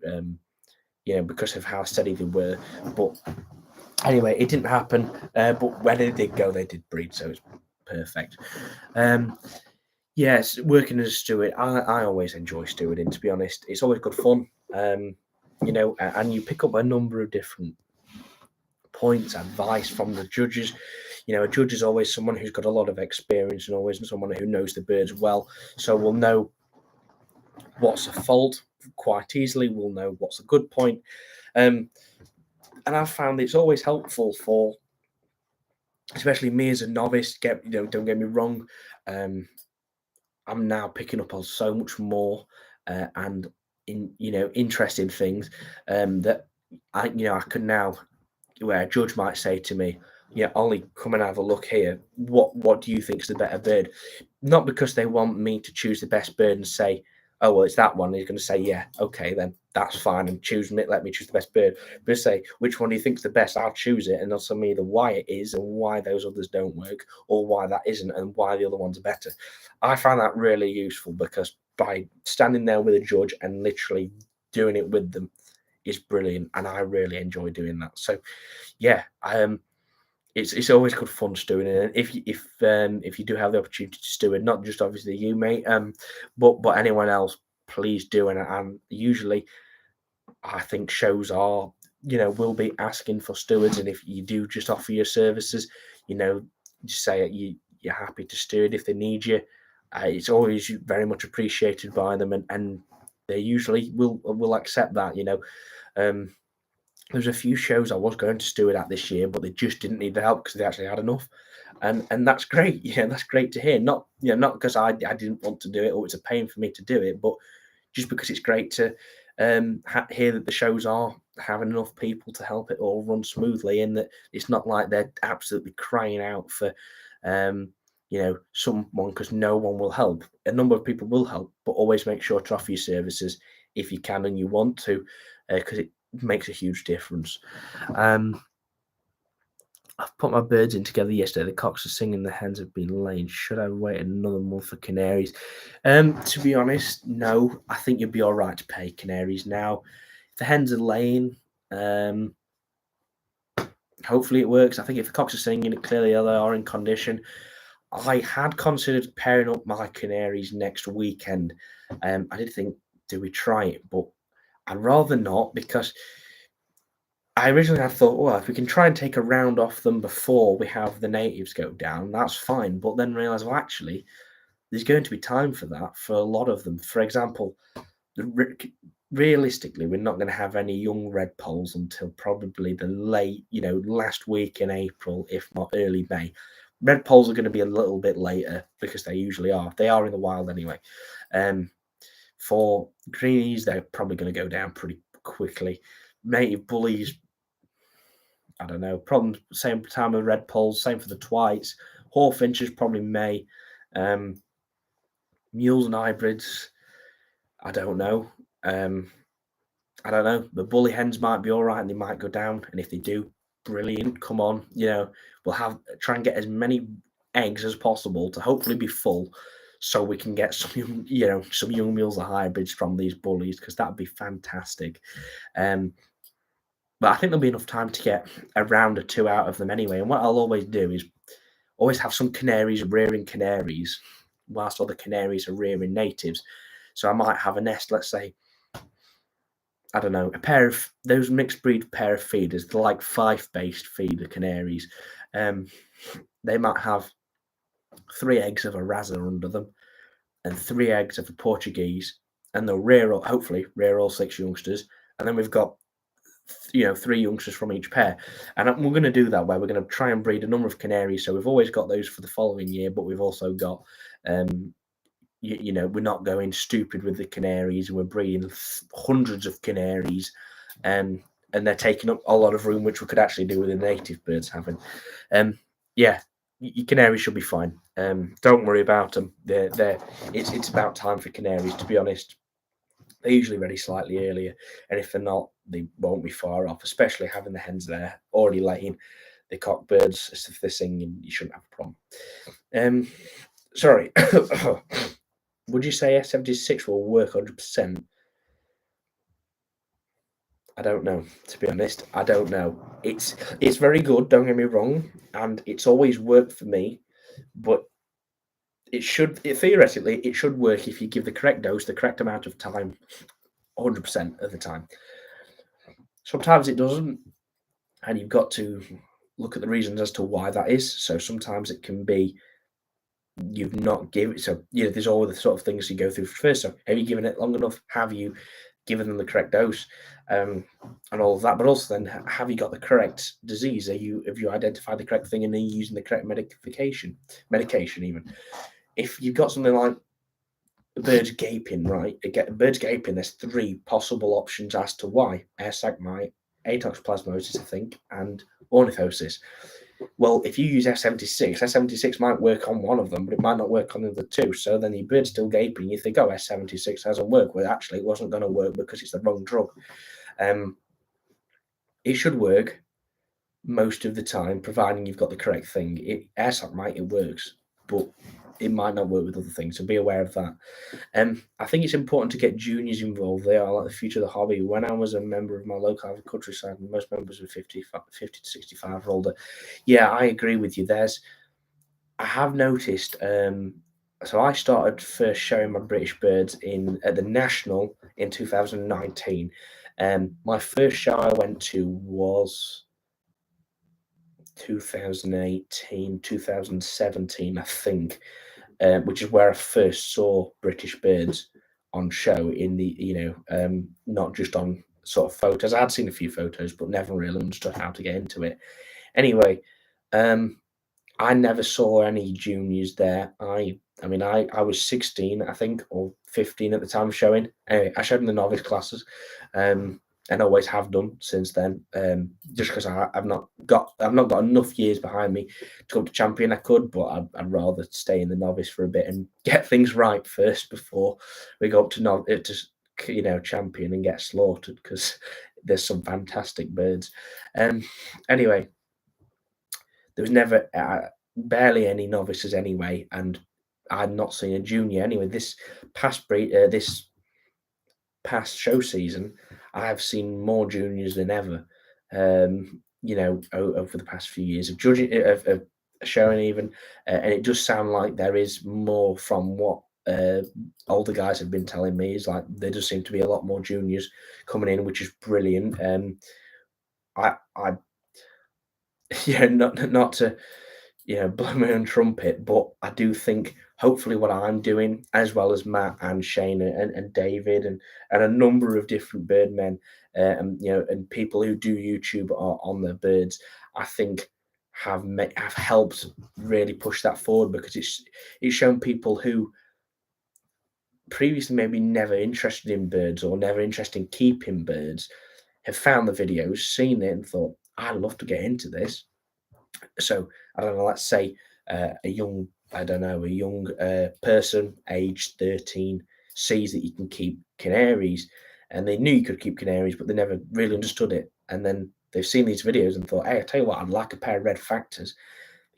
because of how steady they were. But anyway, it didn't happen. But when it did go, they did breed, so it's perfect. Yes, working as a steward, I always enjoy stewarding. To be honest, it's always good fun. And you pick up a number of different points, advice from the judges. A judge is always someone who's got a lot of experience and always someone who knows the birds well. So we'll know what's a fault quite easily. We'll know what's a good point. And I've found it's always helpful for, especially me as a novice. Don't get me wrong. I'm now picking up on so much more and interesting things that I can now, where a judge might say to me, "Yeah, Ollie, come and have a look here. What do you think is the better bird?" Not because they want me to choose the best bird and say, "Oh, well, it's that one." He's going to say, "Yeah, okay, then that's fine," and let me choose the best bird. But say, "Which one do you think is the best?" I'll choose it, and they'll tell me either why it is and why those others don't work, or why that isn't and why the other ones are better. I find that really useful because by standing there with a judge and literally doing it with them is brilliant, and I really enjoy doing that. So, yeah, it's always good fun stewing, and if you do have the opportunity to stew it, not just obviously you, mate, but anyone else, please do. And usually, I think shows are will be asking for stewards, and if you do just offer your services, just say you're happy to steward if they need you. It's always very much appreciated by them, and they usually will accept that. There's a few shows I was going to steward at this year, but they just didn't need the help because they actually had enough. and that's great. Yeah, that's great to hear. Not not because I didn't want to do it or it's a pain for me to do it, but just because it's great to hear that the shows are having enough people to help it all run smoothly, and that it's not like they're absolutely crying out for someone, because no one will help. A number of people will help, but always make sure to offer your services if you can and you want to, because it makes a huge difference. I've put my birds in together yesterday. The cocks are singing, the hens have been laying. Should I wait another month for canaries? To be honest, no. I think you'd be all right to pay canaries now. If the hens are laying, hopefully it works. I think if the cocks are singing, it clearly they are in condition. I had considered pairing up my canaries next weekend. I did think, do we try it? But I'd rather not, because I originally had thought, well, if we can try and take a round off them before we have the natives go down, that's fine. But then realised, well, actually, there's going to be time for that for a lot of them. For example, realistically, we're not going to have any young red poles until probably the late, last week in April, if not early May. Red poles are going to be a little bit later because they usually are. They are in the wild anyway. For greenies, they're probably going to go down pretty quickly. Native bullies, I don't know. Problem same time with red poles. Same for the twites. Hawfinches probably May. Mules and hybrids, I don't know. I don't know. The bully hens might be all right, and they might go down. And if they do, brilliant. Come on, we'll try and get as many eggs as possible to hopefully be full, so we can get some some young mules or hybrids from these bullies, because that'd be fantastic. But I think there'll be enough time to get a round or two out of them anyway. And what I'll always do is always have some canaries rearing canaries whilst other canaries are rearing natives. So I might have a nest, let's say, I don't know, a pair of those mixed breed pair of feeders, the like Fife-based feeder canaries. They might have 3 eggs of a Raza under them and 3 eggs of a Portuguese, and they'll hopefully rear all 6 youngsters. And then we've got 3 youngsters from each pair, and we're going to do that where we're going to try and breed a number of canaries. So we've always got those for the following year, but we've also got we're not going stupid with the canaries. We're breeding hundreds of canaries, and they're taking up a lot of room, which we could actually do with the native birds having. Your canaries should be fine. Don't worry about them. It's about time for canaries, to be honest. They're usually ready slightly earlier, and if they're not, they won't be far off, especially having the hens there already laying. The cock birds, if they're singing, you shouldn't have a problem. Sorry. Would you say S76 will work 100%? I don't know, to be honest. I don't know. It's very good, don't get me wrong, and it's always worked for me, but theoretically, it should work if you give the correct dose, the correct amount of time, 100% of the time. Sometimes it doesn't, and you've got to look at the reasons as to why that is. So sometimes it can be you've not given. So there's all the sort of things you go through first. So have you given it long enough? Have you given them the correct dose, and all of that? But also then, have you got the correct disease? Have you identified the correct thing, and are you using the correct medication even? If you've got something like birds gaping, right? Birds gaping, there's 3 possible options as to why: air sac mite, atoxoplasmosis, I think, and ornithosis. Well, if you use S76 might work on one of them, but it might not work on the other 2. So then your bird's still gaping. You think, oh, S76 hasn't worked. Well, actually, it wasn't going to work because it's the wrong drug. It should work most of the time, providing you've got the correct thing. Air sac mite, it works, but it might not work with other things, so be aware of that. I think it's important to get juniors involved. They are like the future of the hobby. When I was a member of my local countryside, most members were 50 to 65 or older. Yeah, I agree with you. I have noticed. So I started first showing my British birds at the National in 2019. My first show I went to was 2018, 2017, I think. Which is where I first saw British birds on show in the, not just on sort of photos. I had seen a few photos, but never really understood how to get into it. Anyway, I never saw any juniors there. I mean, I was 16, I think, or 15 at the time showing. Anyway, I showed in the novice classes, and always have done since then. Just because I've not got enough years behind me to go to champion. I could, but I'd rather stay in the novice for a bit and get things right first before we go up to champion and get slaughtered, because there's some fantastic birds. Um, anyway, there was never barely any novices anyway, and I'd not seen a junior anyway. This past show season, I've seen more juniors than ever. Over the past few years of judging of showing even, and it does sound like there is more from what older guys have been telling me. Is like there does seem to be a lot more juniors coming in, which is brilliant. I yeah, not to blow my own trumpet, but I do think hopefully what I'm doing, as well as Matt and Shane and David and a number of different birdmen, and people who do YouTube on their birds, I think have helped really push that forward, because it's shown people who previously maybe never interested in birds or never interested in keeping birds have found the videos, seen it, and thought, I'd love to get into this. So I don't know, let's say a young, I don't know, a young person, aged 13, sees that you can keep canaries, and they knew you could keep canaries, but they never really understood it. And then they've seen these videos and thought, hey, I tell you what, I'd like a pair of red factors.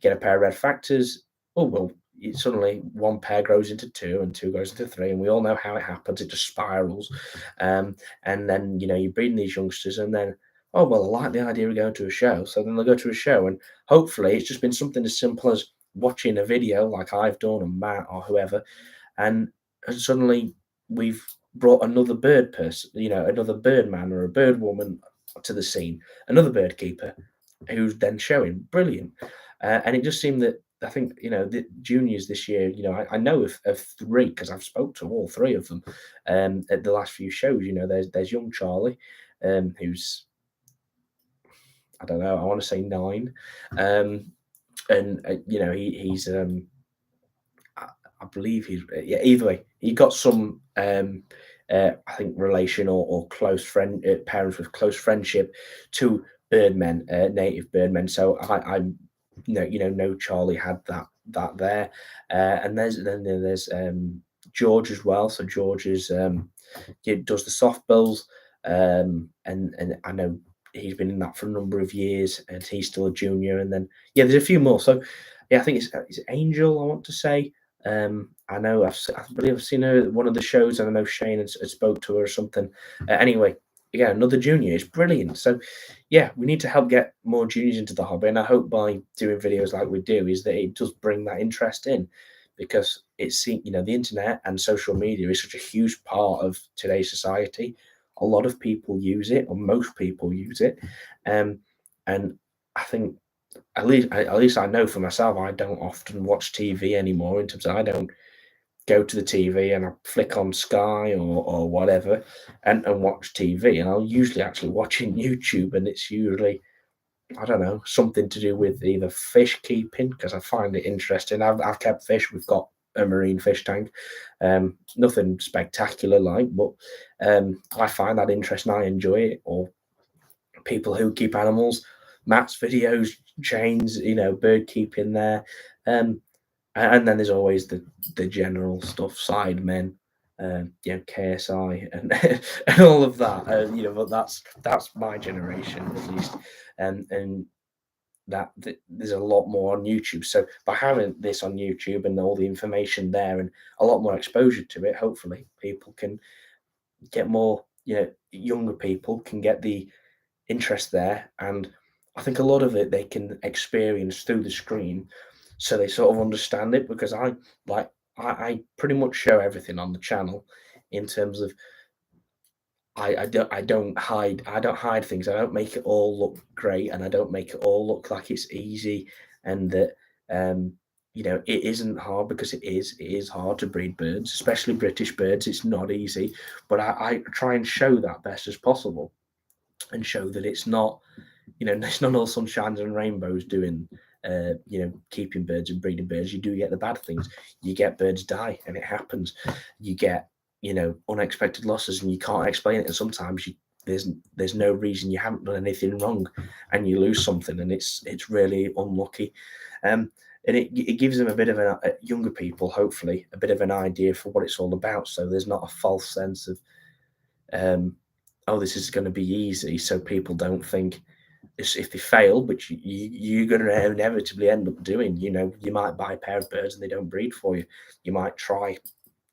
Get a pair of red factors. Oh well, suddenly one pair grows into two, and two goes into three, and we all know how it happens. It just spirals, and then you're breeding these youngsters, and then, oh well, I like the idea of going to a show, so then they'll go to a show, and hopefully it's just been something as simple as watching a video like I've done, and Matt or whoever, and suddenly we've brought another bird person, another bird man or a bird woman to the scene, another bird keeper who's then showing brilliant. And it just seemed that I think the juniors this year. I know of three, because I've spoke to all three of them at the last few shows. There's young Charlie, who's, I don't know, I want to say 9, and he's I believe he's, yeah. Either way, he got some I think relation or close friend, parents with close friendship to birdmen, native birdmen. So I know Charlie had that there, and there's George as well. So George is he does the soft bills, and I know he's been in that for a number of years, and he's still a junior. And then there's a few more. So yeah, I think it's Angel, I want to say. I know I believe I've seen her at one of the shows, and I know Shane had spoke to her or something. Anyway, again, another junior is brilliant. So yeah, we need to help get more juniors into the hobby, and I hope by doing videos like we do is that it does bring that interest in, because the internet and social media is such a huge part of today's society. A lot of people use it, or most people use it, and I think at least I know for myself, I don't often watch TV anymore. In terms of, I don't go to the TV and I flick on Sky or whatever and watch TV, and I'll usually actually watching YouTube, and it's usually, I don't know, something to do with either fish keeping, because I find it interesting. I've kept fish. We've got a marine fish tank, nothing spectacular like, but I find that interesting. I enjoy it. Or people who keep animals, Matt's videos, chains, bird keeping there. And then there's always the general stuff, Sidemen, KSI, and and all of that. But that's my generation at least, and there's a lot more on YouTube. So by having this on YouTube and all the information there and a lot more exposure to it, hopefully people can get more. Younger people can get the interest there, and I think a lot of it they can experience through the screen, so they sort of understand it. Because I pretty much show everything on the channel, in terms of I don't hide things. I don't make it all look great, and I don't make it all look like it's easy, and that it isn't hard, because it is hard to breed birds, especially British birds. It's not easy, but I try and show that best as possible, and show that it's not it's not all sunshines and rainbows doing keeping birds and breeding birds, you do get the bad things. You get birds die, and it happens. You get unexpected losses, and you can't explain it. And sometimes there's no reason, you haven't done anything wrong, and you lose something, and it's really unlucky. And it gives them a bit of younger people, hopefully, a bit of an idea for what it's all about. So there's not a false sense of, oh, this is going to be easy. So people don't think, if they fail, which you're going to inevitably end up doing, you might buy a pair of birds and they don't breed for you. You might try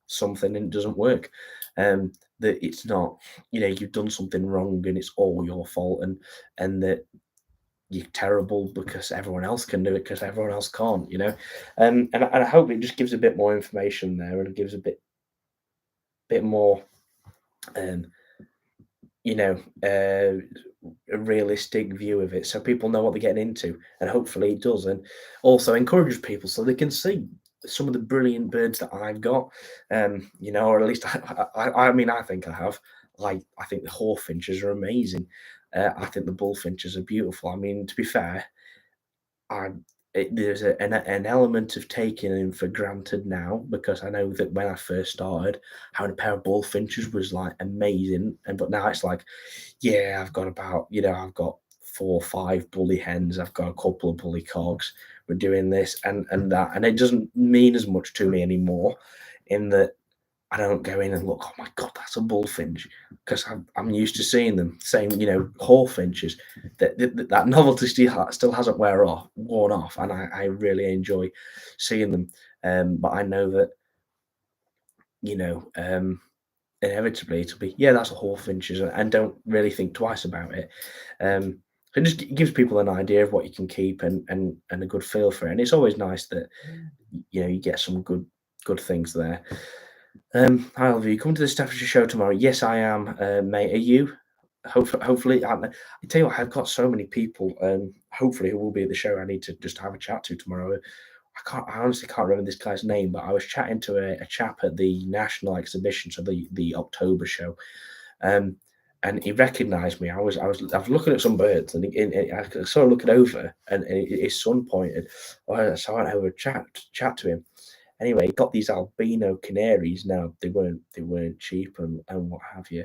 something and it doesn't work. That it's not, you've done something wrong and it's all your fault, and that you're terrible because everyone else can do it because everyone else can't. And I hope it just gives a bit more information there, and it gives a bit more, um, a realistic view of it, so people know what they're getting into, and hopefully it does, and also encourages people so they can see some of the brilliant birds that I've got, or at least I mean, I think I have. Like, I think the hawfinches are amazing. I think the bullfinches are beautiful. I mean, to be fair, there's an element of taking them for granted now, because I know that when I first started, having a pair of bullfinches was like amazing, but now it's like, yeah, I've got I've got 4 or 5 bully hens, I've got a couple of bully cogs. We're doing this and that, and it doesn't mean as much to me anymore, in that I don't go in and look, oh my god, that's a bullfinch, because I'm used to seeing them. Same, hawfinches. That novelty still hasn't worn off, and I really enjoy seeing them. But I know that, inevitably it'll be, yeah, that's a hawfinches, and don't really think twice about it. It just gives people an idea of what you can keep, and a good feel for it. And it's always nice that you get some good things there. Hi, Oliver. You coming to the Staffordshire show tomorrow? Yes, I am, mate. Are you? Hopefully, I tell you what, I've got so many people. Hopefully, who will be at the show. I need to just have a chat to tomorrow. I honestly can't remember this guy's name, but I was chatting to a chap at the national exhibition, so the October show, and he recognised me. I was looking at some birds, and I sort of looking over, and his son pointed. So I went over to chat to him. Anyway, he got these albino canaries. Now they weren't cheap, and what have you.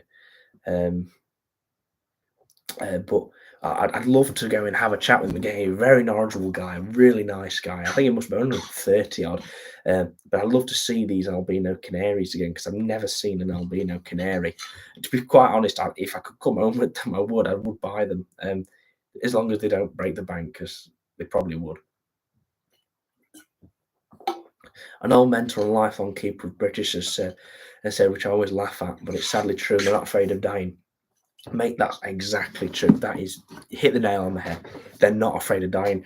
But I'd love to go and have a chat with him again. A very knowledgeable guy, a really nice guy. I think he must be only 30 odd. But I'd love to see these albino canaries again, because I've never seen an albino canary. To be quite honest, if I could come home with them, I would buy them. As long as they don't break the bank, because they probably would. An old mentor and lifelong keeper of British has said, which I always laugh at, but it's sadly true. They're not afraid of dying. Mate, that's exactly true. That is, hit the nail on the head. They're not afraid of dying.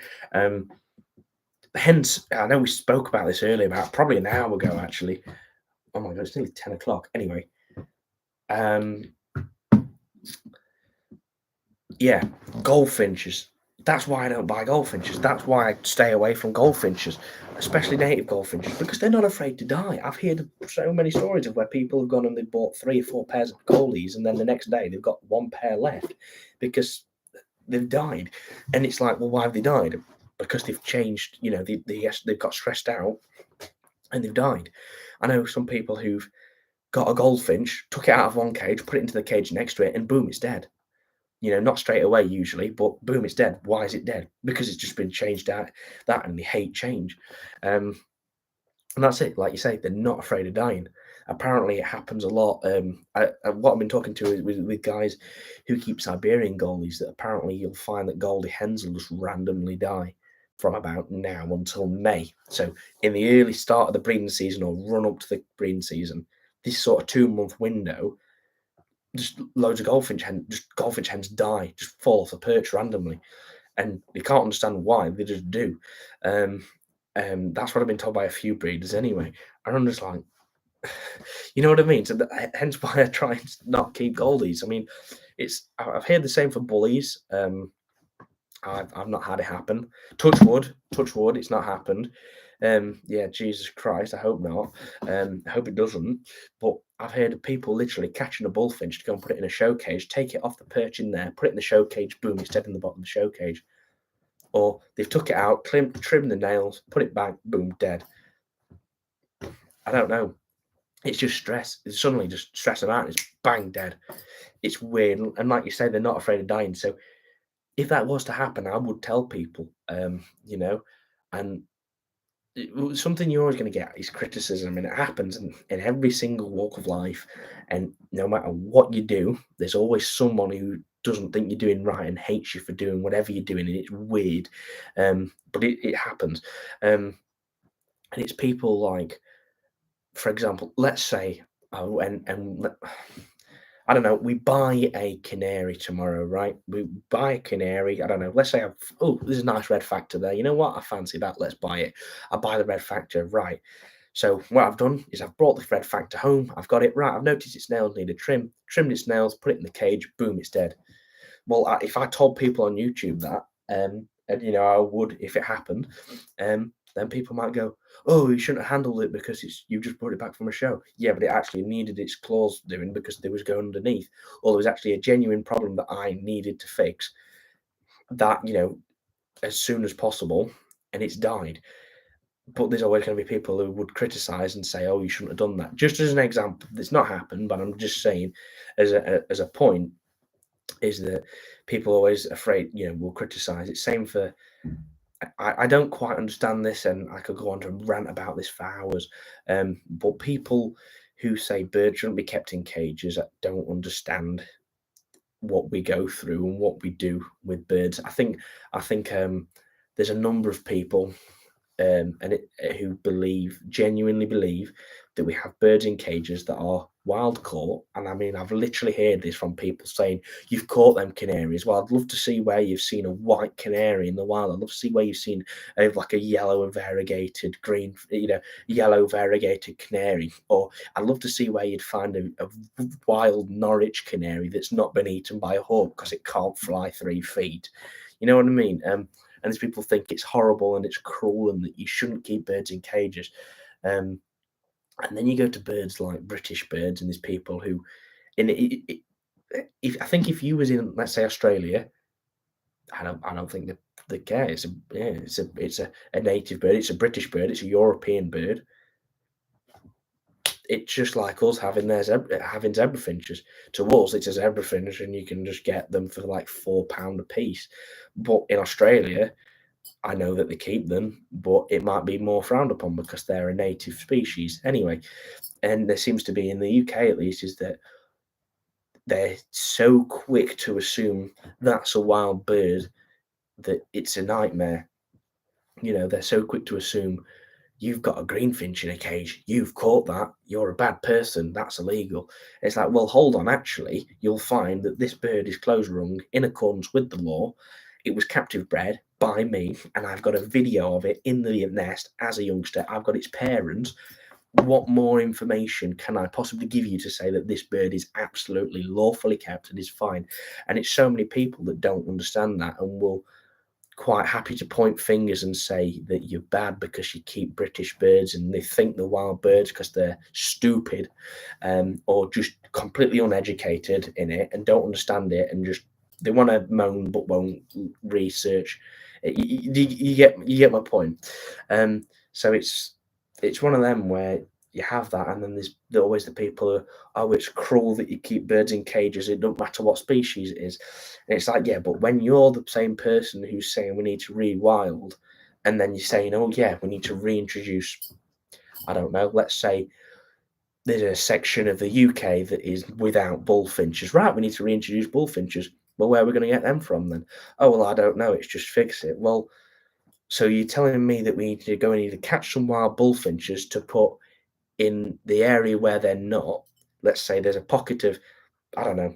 Hence, I know we spoke about this earlier, about probably an hour ago, actually. Oh my god, it's nearly 10 o'clock. Anyway, yeah, goldfinches. That's why I don't buy goldfinches. That's why I stay away from goldfinches, especially native goldfinches, because they're not afraid to die. I've heard so many stories of where people have gone and they've bought 3 or 4 pairs of goldies, and then the next day they've got 1 pair left because they've died. And it's like, well, why have they died? Because they've changed. They've got stressed out and they've died. I know some people who've got a goldfinch, took it out of one cage, put it into the cage next to it, and boom, it's dead. Not straight away usually, but boom, it's dead. Why is it dead? Because it's just been changed out, and they hate change. And that's it. Like you say, they're not afraid of dying. Apparently, it happens a lot. What I've been talking to is with guys who keep Siberian goldies, that apparently you'll find that goldie hens will just randomly die from about now until May. So in the early start of the breeding season, or run up to the breeding season, this sort of 2-month window, just loads of goldfinch hens die, just fall off the perch randomly, and you can't understand why. They just do. That's what I've been told by a few breeders anyway. And I'm just like, you know what I mean? So hence why I try and not keep goldies. I mean, I've heard the same for bullies. I've not had it happen. Touch wood, it's not happened. Yeah, Jesus Christ, I hope not. I hope it doesn't. But I've heard of people literally catching a bullfinch to go and put it in a show cage, take it off the perch in there, put it in the show cage, boom, it's dead in the bottom of the show cage. or they've took it out, trimmed the nails, put it back, boom, dead. I don't know. It's just stress. It's suddenly just stress about it. It's bang, dead. It's weird. And like you say, they're not afraid of dying. So if that was to happen, I would tell people, and something you're always going to get is criticism, and it happens in every single walk of life. And no matter what you do, there's always someone who doesn't think you're doing right and hates you for doing whatever you're doing, and it's weird, but it happens. And it's people like, for example, let's say, oh, I don't know, we buy a canary tomorrow, right? We buy a canary. I don't know. Let's say, oh, there's a nice red factor there. You know what? I fancy that. Let's buy it. I buy the red factor, right? So what I've done is I've brought the red factor home. I've got it right. I've noticed its nails need a trimmed its nails, put it in the cage. Boom, it's dead. Well, if I told people on YouTube that, and I would if it happened, then people might go, "Oh, you shouldn't have handled it because you just brought it back from a show." Yeah, but it actually needed its claws doing because they was going underneath, or there was actually a genuine problem that I needed to fix. That as soon as possible, and it's died. But there's always going to be people who would criticize and say, "Oh, you shouldn't have done that." Just as an example, it's not happened, but I'm just saying, as a point, is that people always afraid, will criticize it. Same for, I don't quite understand this, and I could go on to rant about this for hours. But people who say birds shouldn't be kept in cages don't understand what we go through and what we do with birds. I think there's a number of people who genuinely believe that we have birds in cages that are wild caught. And I mean, I've literally heard this from people saying, "You've caught them canaries." Well, I'd love to see where you've seen a white canary in the wild. I'd love to see where you've seen like a yellow and variegated green, yellow variegated canary. Or I'd love to see where you'd find a wild Norwich canary that's not been eaten by a hawk because it can't fly 3 feet. You know what I mean? And these people think it's horrible and it's cruel and that you shouldn't keep birds in cages. And then you go to birds like British birds, and there's people who, if I think if you was in, let's say, Australia, I don't think they care. It's a native bird. It's a British bird. It's a European bird. It's just like us having zebra finches. To us, it's a zebra finch, and you can just get them for like £4 a piece. But in Australia, I know that they keep them, but it might be more frowned upon because they're a native species anyway. And there seems to be, in the UK at least, is that they're so quick to assume that's a wild bird that it's a nightmare. They're so quick to assume you've got a greenfinch in a cage, you've caught that, you're a bad person, that's illegal. It's like, well, hold on, actually, you'll find that this bird is close rung in accordance with the law. It was captive bred by me, and I've got a video of it in the nest as a youngster. I've got its parents. What more information can I possibly give you to say that this bird is absolutely lawfully kept and is fine? And it's so many people that don't understand that and will quite happy to point fingers and say that you're bad because you keep British birds, and they think they're wild birds because they're stupid, or just completely uneducated in it and don't understand it, and just they want to moan but won't research. You get my point. So it's one of them where you have that, and then there's always the people who, "Oh, it's cruel that you keep birds in cages. It don't matter what species it is." And it's like, yeah, but when you're the same person who's saying we need to rewild, and then you're saying, "Oh yeah, we need to reintroduce," I don't know, let's say there's a section of the UK that is without bullfinches. Right, we need to reintroduce bullfinches. Well, where are we going to get them from then? "Oh, well, I don't know. It's just fix it." Well, so you're telling me that we need to go and either catch some wild bullfinches to put in the area where they're not. Let's say there's a pocket of, I don't know,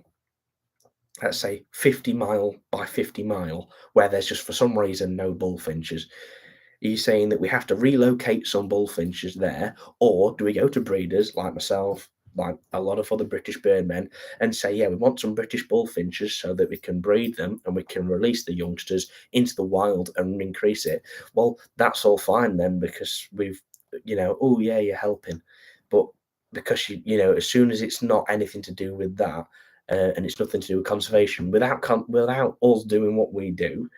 let's say 50 mile by 50 mile, where there's just for some reason no bullfinches. Are you saying that we have to relocate some bullfinches there, or do we go to breeders like myself, like a lot of other British birdmen, and say, yeah, we want some British bullfinches so that we can breed them and we can release the youngsters into the wild and increase it? Well, that's all fine then, because we've, oh yeah, you're helping, but because as soon as it's not anything to do with that, and it's nothing to do with conservation, without us doing what we do,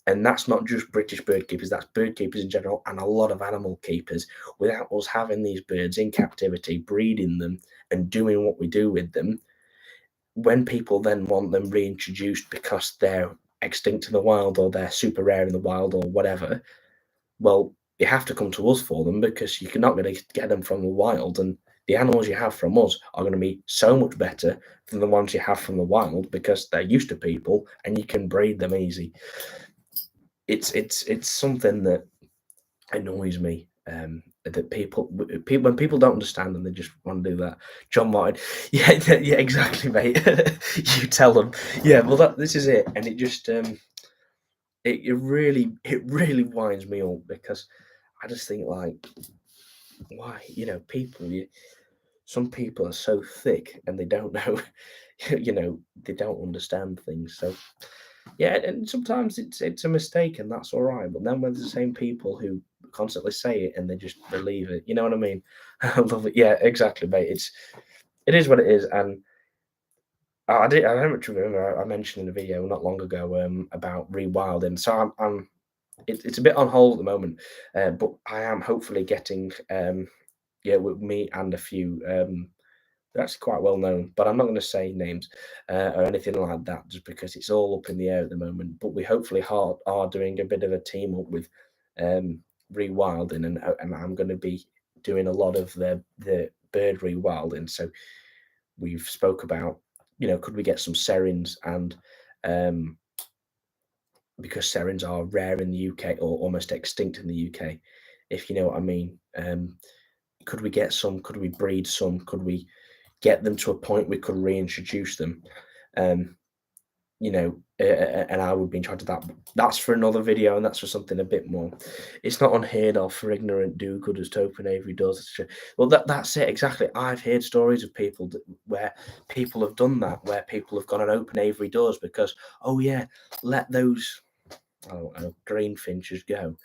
And that's not just British bird keepers, that's bird keepers in general and a lot of animal keepers. Without us having these birds in captivity, breeding them and doing what we do with them, when people then want them reintroduced because they're extinct in the wild or they're super rare in the wild or whatever, well, you have to come to us for them because you're not going to get them from the wild. And the animals you have from us are going to be so much better than the ones you have from the wild because they're used to people and you can breed them easy. It's something that annoys me. That people when people don't understand and they just want to do that. John Martin, yeah, yeah, exactly, mate. You tell them, yeah. Well, this is it, and it just it really winds me up because I just think like, why, some people are so thick and they don't know, they don't understand things. So yeah, and sometimes it's a mistake and that's all right. But then when there's the same people who constantly say it and they just believe it, you know what I mean? I love it. Yeah, exactly, mate. It is what it is, and I don't much remember. I mentioned in a video not long ago about rewilding. So it's a bit on hold at the moment, but I am hopefully getting yeah, with me and a few they're actually quite well known, but I'm not going to say names or anything like that just because it's all up in the air at the moment. But we hopefully are doing a bit of a team up with um, rewilding, and I'm going to be doing a lot of the bird rewilding. So we've spoke about, could we get some serins and um, because serins are rare in the UK or almost extinct in the UK, if you know what I mean. Could we get some? Could we breed some? Could we get them to a point we could reintroduce them? Um, and I would be in charge of that. That's for another video, and that's for something a bit more. It's not unheard of for ignorant do-gooders to open Avery doors. Well, that's it exactly. I've heard stories of people where people have done that, where people have gone and opened Avery doors because, oh yeah, let those, I don't know, greenfinches go.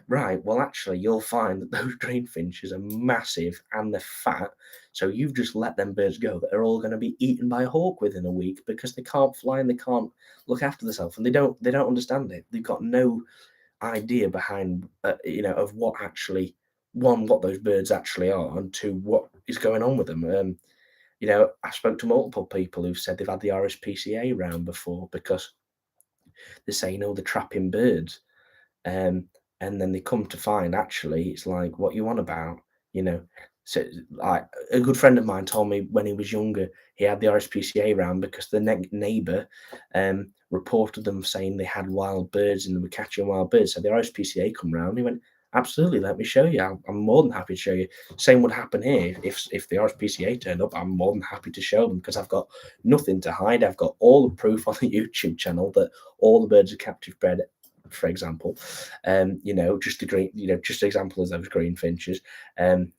Right, well, actually, you'll find that those greenfinches are massive and they're fat. So you've just let them birds go that are all going to be eaten by a hawk within a week because they can't fly and they can't look after themselves and they don't understand it. They've got no idea behind of what actually, one, what those birds actually are, and two, what is going on with them. I spoke to multiple people who've said they've had the RSPCA round before because they're saying, oh, they're trapping birds. Um, and then they come to find actually it's like what you want about, you know. So like a good friend of mine told me when he was younger, he had the RSPCA round because the neighbour reported them saying they had wild birds and they were catching wild birds. So the RSPCA come round. He went, absolutely, let me show you. I'm more than happy to show you. Same would happen here if the RSPCA turned up. I'm more than happy to show them because I've got nothing to hide. I've got all the proof on the YouTube channel that all the birds are captive bred, for example. Just the green, just example as those greenfinches. And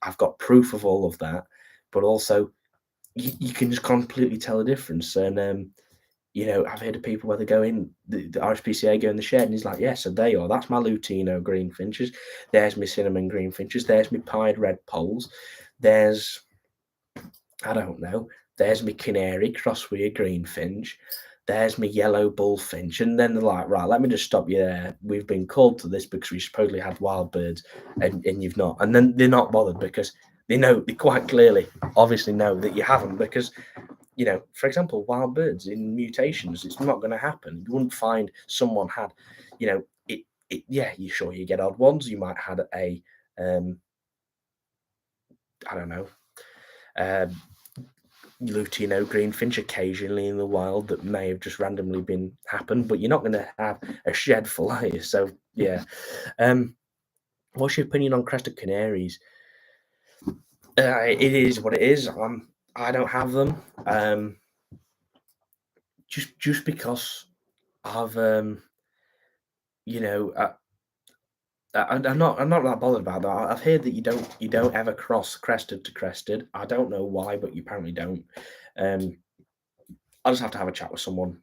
I've got proof of all of that, but also you can just completely tell the difference. And I've heard of people where they go in, the RSPCA go in the shed, and he's like, yeah, so there you are. That's my Lutino greenfinches. There's my cinnamon greenfinches. There's my pied red poles. There's, I don't know, there's my canary cross with a greenfinch. There's my yellow bullfinch. And then they're like, right, let me just stop you there. We've been called to this because we supposedly had wild birds and you've not. And then they're not bothered because they quite clearly, obviously know that you haven't because, for example, wild birds in mutations, it's not going to happen. You wouldn't find someone had, yeah, you sure you get odd ones. You might have a, I don't know, Lutino greenfinch occasionally in the wild that may have just randomly been happened, but you're not going to have a shed full, are you? So yeah. What's your opinion on crested canaries? It is what it is. I don't have them. Just because I've I'm not that bothered about that. I've heard that you don't ever cross crested to crested. I don't know why, but you apparently don't. Um, I'll just have to have a chat with someone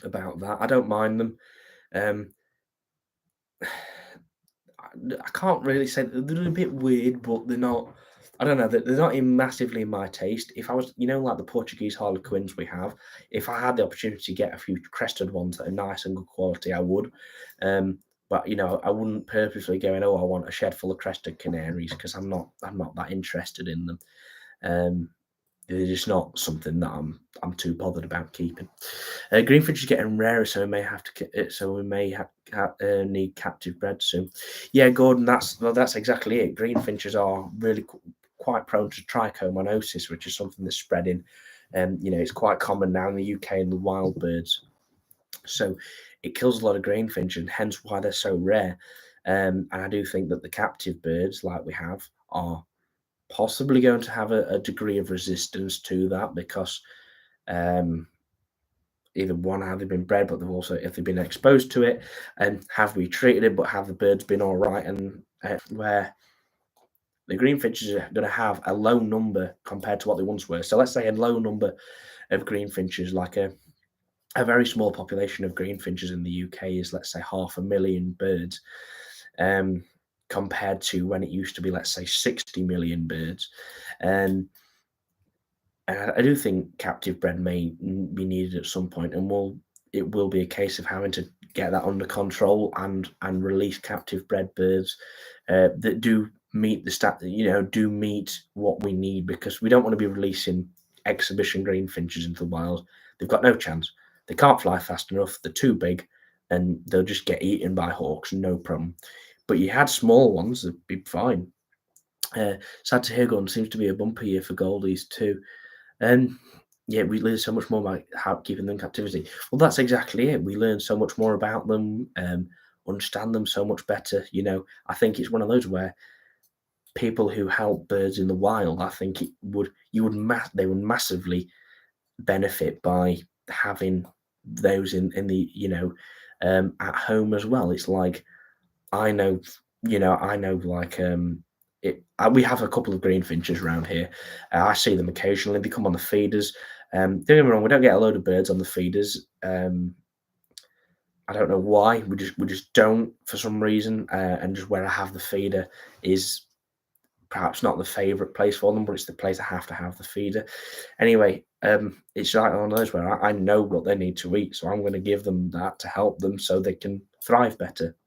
about that. I don't mind them. Um, I can't really say they're a bit weird, but they're not. I don't know, they're not in massively in my taste. If I was, like the Portuguese Harlequins we have, if I had the opportunity to get a few crested ones that are nice and good quality, I would. But I wouldn't purposely go in, oh, I want a shed full of crested canaries, because I'm not that interested in them. They're just not something that I'm too bothered about keeping. Greenfinch is getting rarer, so we may have to. So we may need captive bred soon. Yeah, Gordon, that's exactly it. Greenfinches are really quite prone to trichomoniasis, which is something that's spreading. It's quite common now in the UK in the wild birds. So it kills a lot of greenfinch, and hence why they're so rare. And I do think that the captive birds, like we have, are possibly going to have a degree of resistance to that, because either one, have they been bred, but they've also, if they've been exposed to it, and have we treated it, but have the birds been all right, and where the greenfinches are going to have a low number compared to what they once were. So let's say a low number of greenfinches, like a very small population of greenfinches in the UK is, let's say, 500,000 birds, compared to when it used to be, let's say, 60 million birds. And I do think captive bred may be needed at some point, and it will be a case of having to get that under control and release captive bred birds that do meet do meet what we need, because we don't want to be releasing exhibition greenfinches into the wild. They've got no chance. They can't fly fast enough. They're too big, and they'll just get eaten by hawks, no problem. But you had small ones, that'd be fine. Sad to hear, Gordon, seems to be a bumper year for goldies too. And yeah, we learn so much more about how keeping them in captivity. Well, that's exactly it. We learn so much more about them, understand them so much better. I think it's one of those where people who help birds in the wild, I think they would massively benefit by having those in the at home as well. It's like, I know, like, we have a couple of greenfinches around here. I see them occasionally. They come on the feeders. Don't get me wrong, we don't get a load of birds on the feeders. I don't know why. We just don't, for some reason. And just where I have the feeder is perhaps not the favourite place for them, but it's the place I have to have the feeder. Anyway, it's like one of those where I know what they need to eat, so I'm going to give them that to help them so they can thrive better.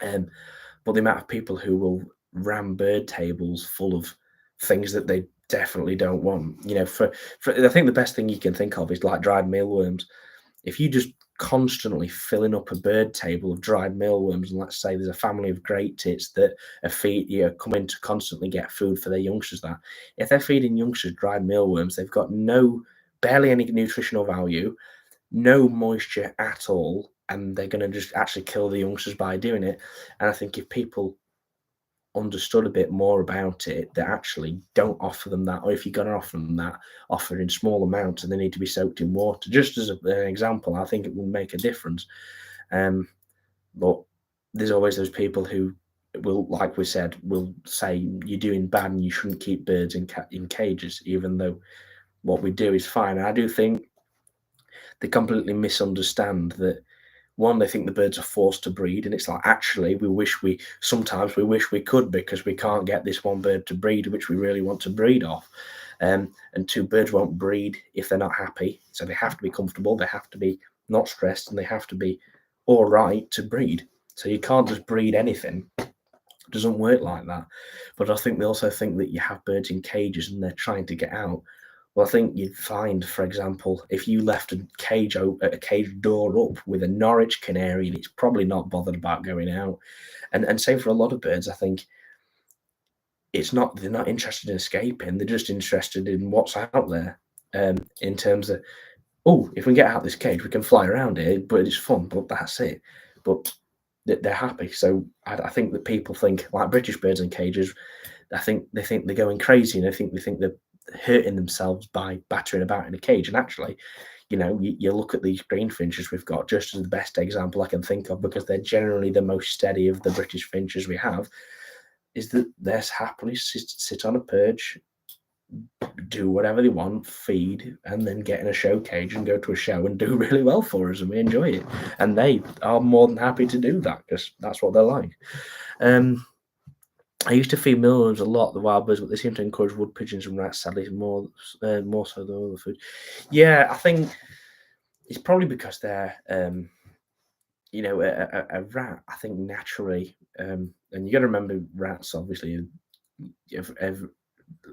But the amount of people who will ram bird tables full of things that they definitely don't want, for I think the best thing you can think of is like dried mealworms. If you just constantly filling up a bird table of dried mealworms, and let's say there's a family of great tits that are coming to constantly get food for their youngsters, that if they're feeding youngsters dried mealworms, they've got barely any nutritional value, no moisture at all, and they're going to just actually kill the youngsters by doing it. And I think if people understood a bit more about it, that actually don't offer them that, or if you're going to offer them that, offer in small amounts, and they need to be soaked in water. Just as an example, I think it will make a difference. But there's always those people who will, like we said, will say you're doing bad and you shouldn't keep birds in cages, even though what we do is fine. And I do think they completely misunderstand that. One, they think the birds are forced to breed, and it's like, actually, sometimes we wish we could, because we can't get this one bird to breed, which we really want to breed off. And two, birds won't breed if they're not happy, so they have to be comfortable, they have to be not stressed, and they have to be all right to breed. So you can't just breed anything. It doesn't work like that. But I think they also think that you have birds in cages and they're trying to get out. Well, I think you'd find, for example, if you left a cage door up with a Norwich canary, and it's probably not bothered about going out. And same for a lot of birds. I think they're not interested in escaping. They're just interested in what's out there. In terms of, oh, if we get out of this cage, we can fly around here, but it's fun. But that's it. But they're happy. So I think that people think, like British birds in cages, they think they're going crazy, and they think they're hurting themselves by battering about in a cage. And actually, you look at these greenfinches we've got, just as the best example I can think of, because they're generally the most steady of the British finches we have, is that they're happily sit on a perch, do whatever they want, feed, and then get in a show cage and go to a show and do really well for us, and we enjoy it. And they are more than happy to do that, because that's what they're like. I used to feed mealworms a lot, the wild birds, but they seem to encourage wood pigeons and rats, sadly, more so than other food. Yeah, I think it's probably because they're, a rat, I think naturally, and you got to remember rats obviously have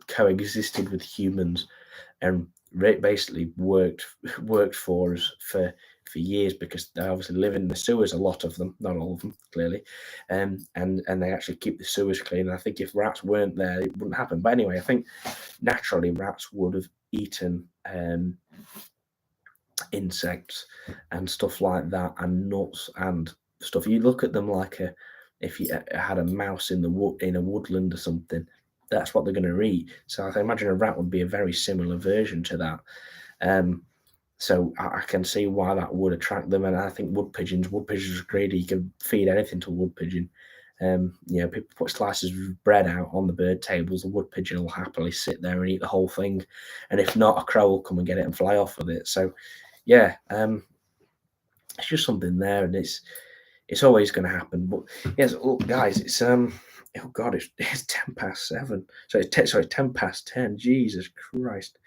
coexisted with humans and basically worked for us for years because they obviously live in the sewers. A lot of them, not all of them, clearly, and they actually keep the sewers clean. And I think if rats weren't there, it wouldn't happen. But anyway, I think naturally rats would have eaten insects and stuff like that, and nuts and stuff. You look at them like if you had a mouse in in a woodland or something, that's what they're going to eat. So I can imagine a rat would be a very similar version to that. Um, so I can see why that would attract them, and I think wood pigeons are greedy. You can feed anything to a wood pigeon. People put slices of bread out on the bird tables. The wood pigeon will happily sit there and eat the whole thing, and if not, a crow will come and get it and fly off with it. So, yeah, it's just something there, and it's always going to happen. But yes, look, guys, it's oh god, it's 10 past 7. So it's 10 past 10. Jesus Christ.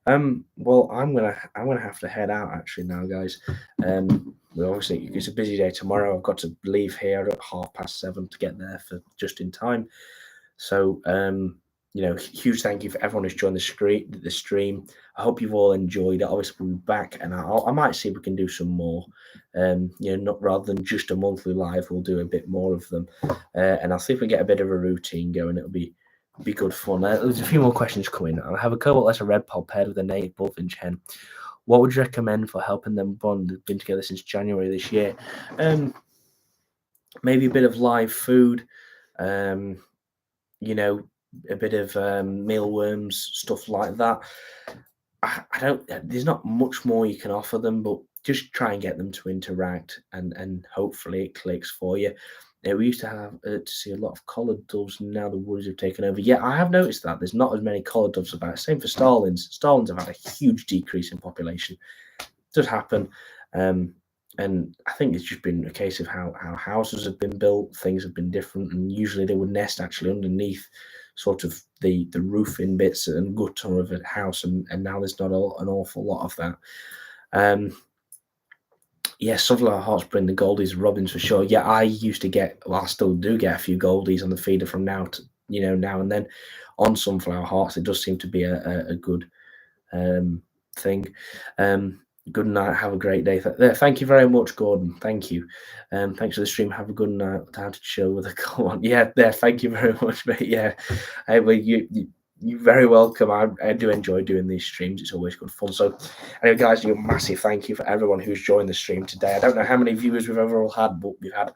Well, I'm gonna have to head out actually now, guys. Well, obviously it's a busy day tomorrow. I've got to leave here at 7:30 to get there for just in time. So, huge thank you for everyone who's joined the stream. I hope you've all enjoyed it. Obviously, we'll be back, and I might see if we can do some more. Not rather than just a monthly live, we'll do a bit more of them, and I'll see if we get a bit of a routine going. It'll be good fun. There's a few more questions coming. I have a cobalt lesser red pod paired with a native bullfinch hen. What would you recommend for helping them bond? They've been together since January this year. Maybe a bit of live food. A bit of mealworms, stuff like that. I don't. There's not much more you can offer them, but just try and get them to interact, and hopefully it clicks for you. We used to have to see a lot of collared doves. Now the woodies have taken over. Yeah, I have noticed that there's not as many collared doves about. Same for starlings. Starlings have had a huge decrease in population. It does happen. And I think it's just been a case of how houses have been built, things have been different, and usually they would nest actually underneath sort of the roofing bits and gutter of a house, and now there's not an awful lot of that. Sunflower hearts bring the goldies, robins for sure. Yeah, I used to get, well, I still do get a few goldies on the feeder from now and then on sunflower hearts. It does seem to be a good thing. Good night. Have a great day. Thank you very much, Gordon. Thank you. Thanks for the stream. Have a good night. Time to chill with a go on. Yeah, there. Thank you very much, mate. Yeah, you're very welcome. I do enjoy doing these streams. It's always good fun. So, anyway, guys, a massive thank you for everyone who's joined the stream today. I don't know how many viewers we've overall had, but we've had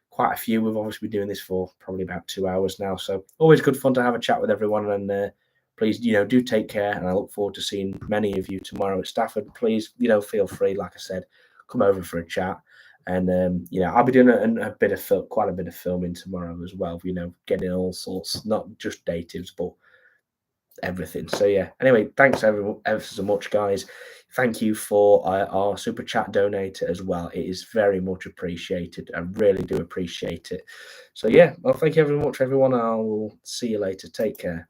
quite a few. We've obviously been doing this for probably about 2 hours now. So, always good fun to have a chat with everyone. And please, do take care, and I look forward to seeing many of you tomorrow at Stafford. Please, feel free, like I said, come over for a chat, and I'll be doing quite a bit of filming tomorrow as well. Getting all sorts, not just natives, but everything. So yeah. Anyway, thanks everyone ever so much, guys. Thank you for our super chat donator as well. It is very much appreciated. I really do appreciate it. So yeah. Well, thank you very much, everyone. I will see you later. Take care.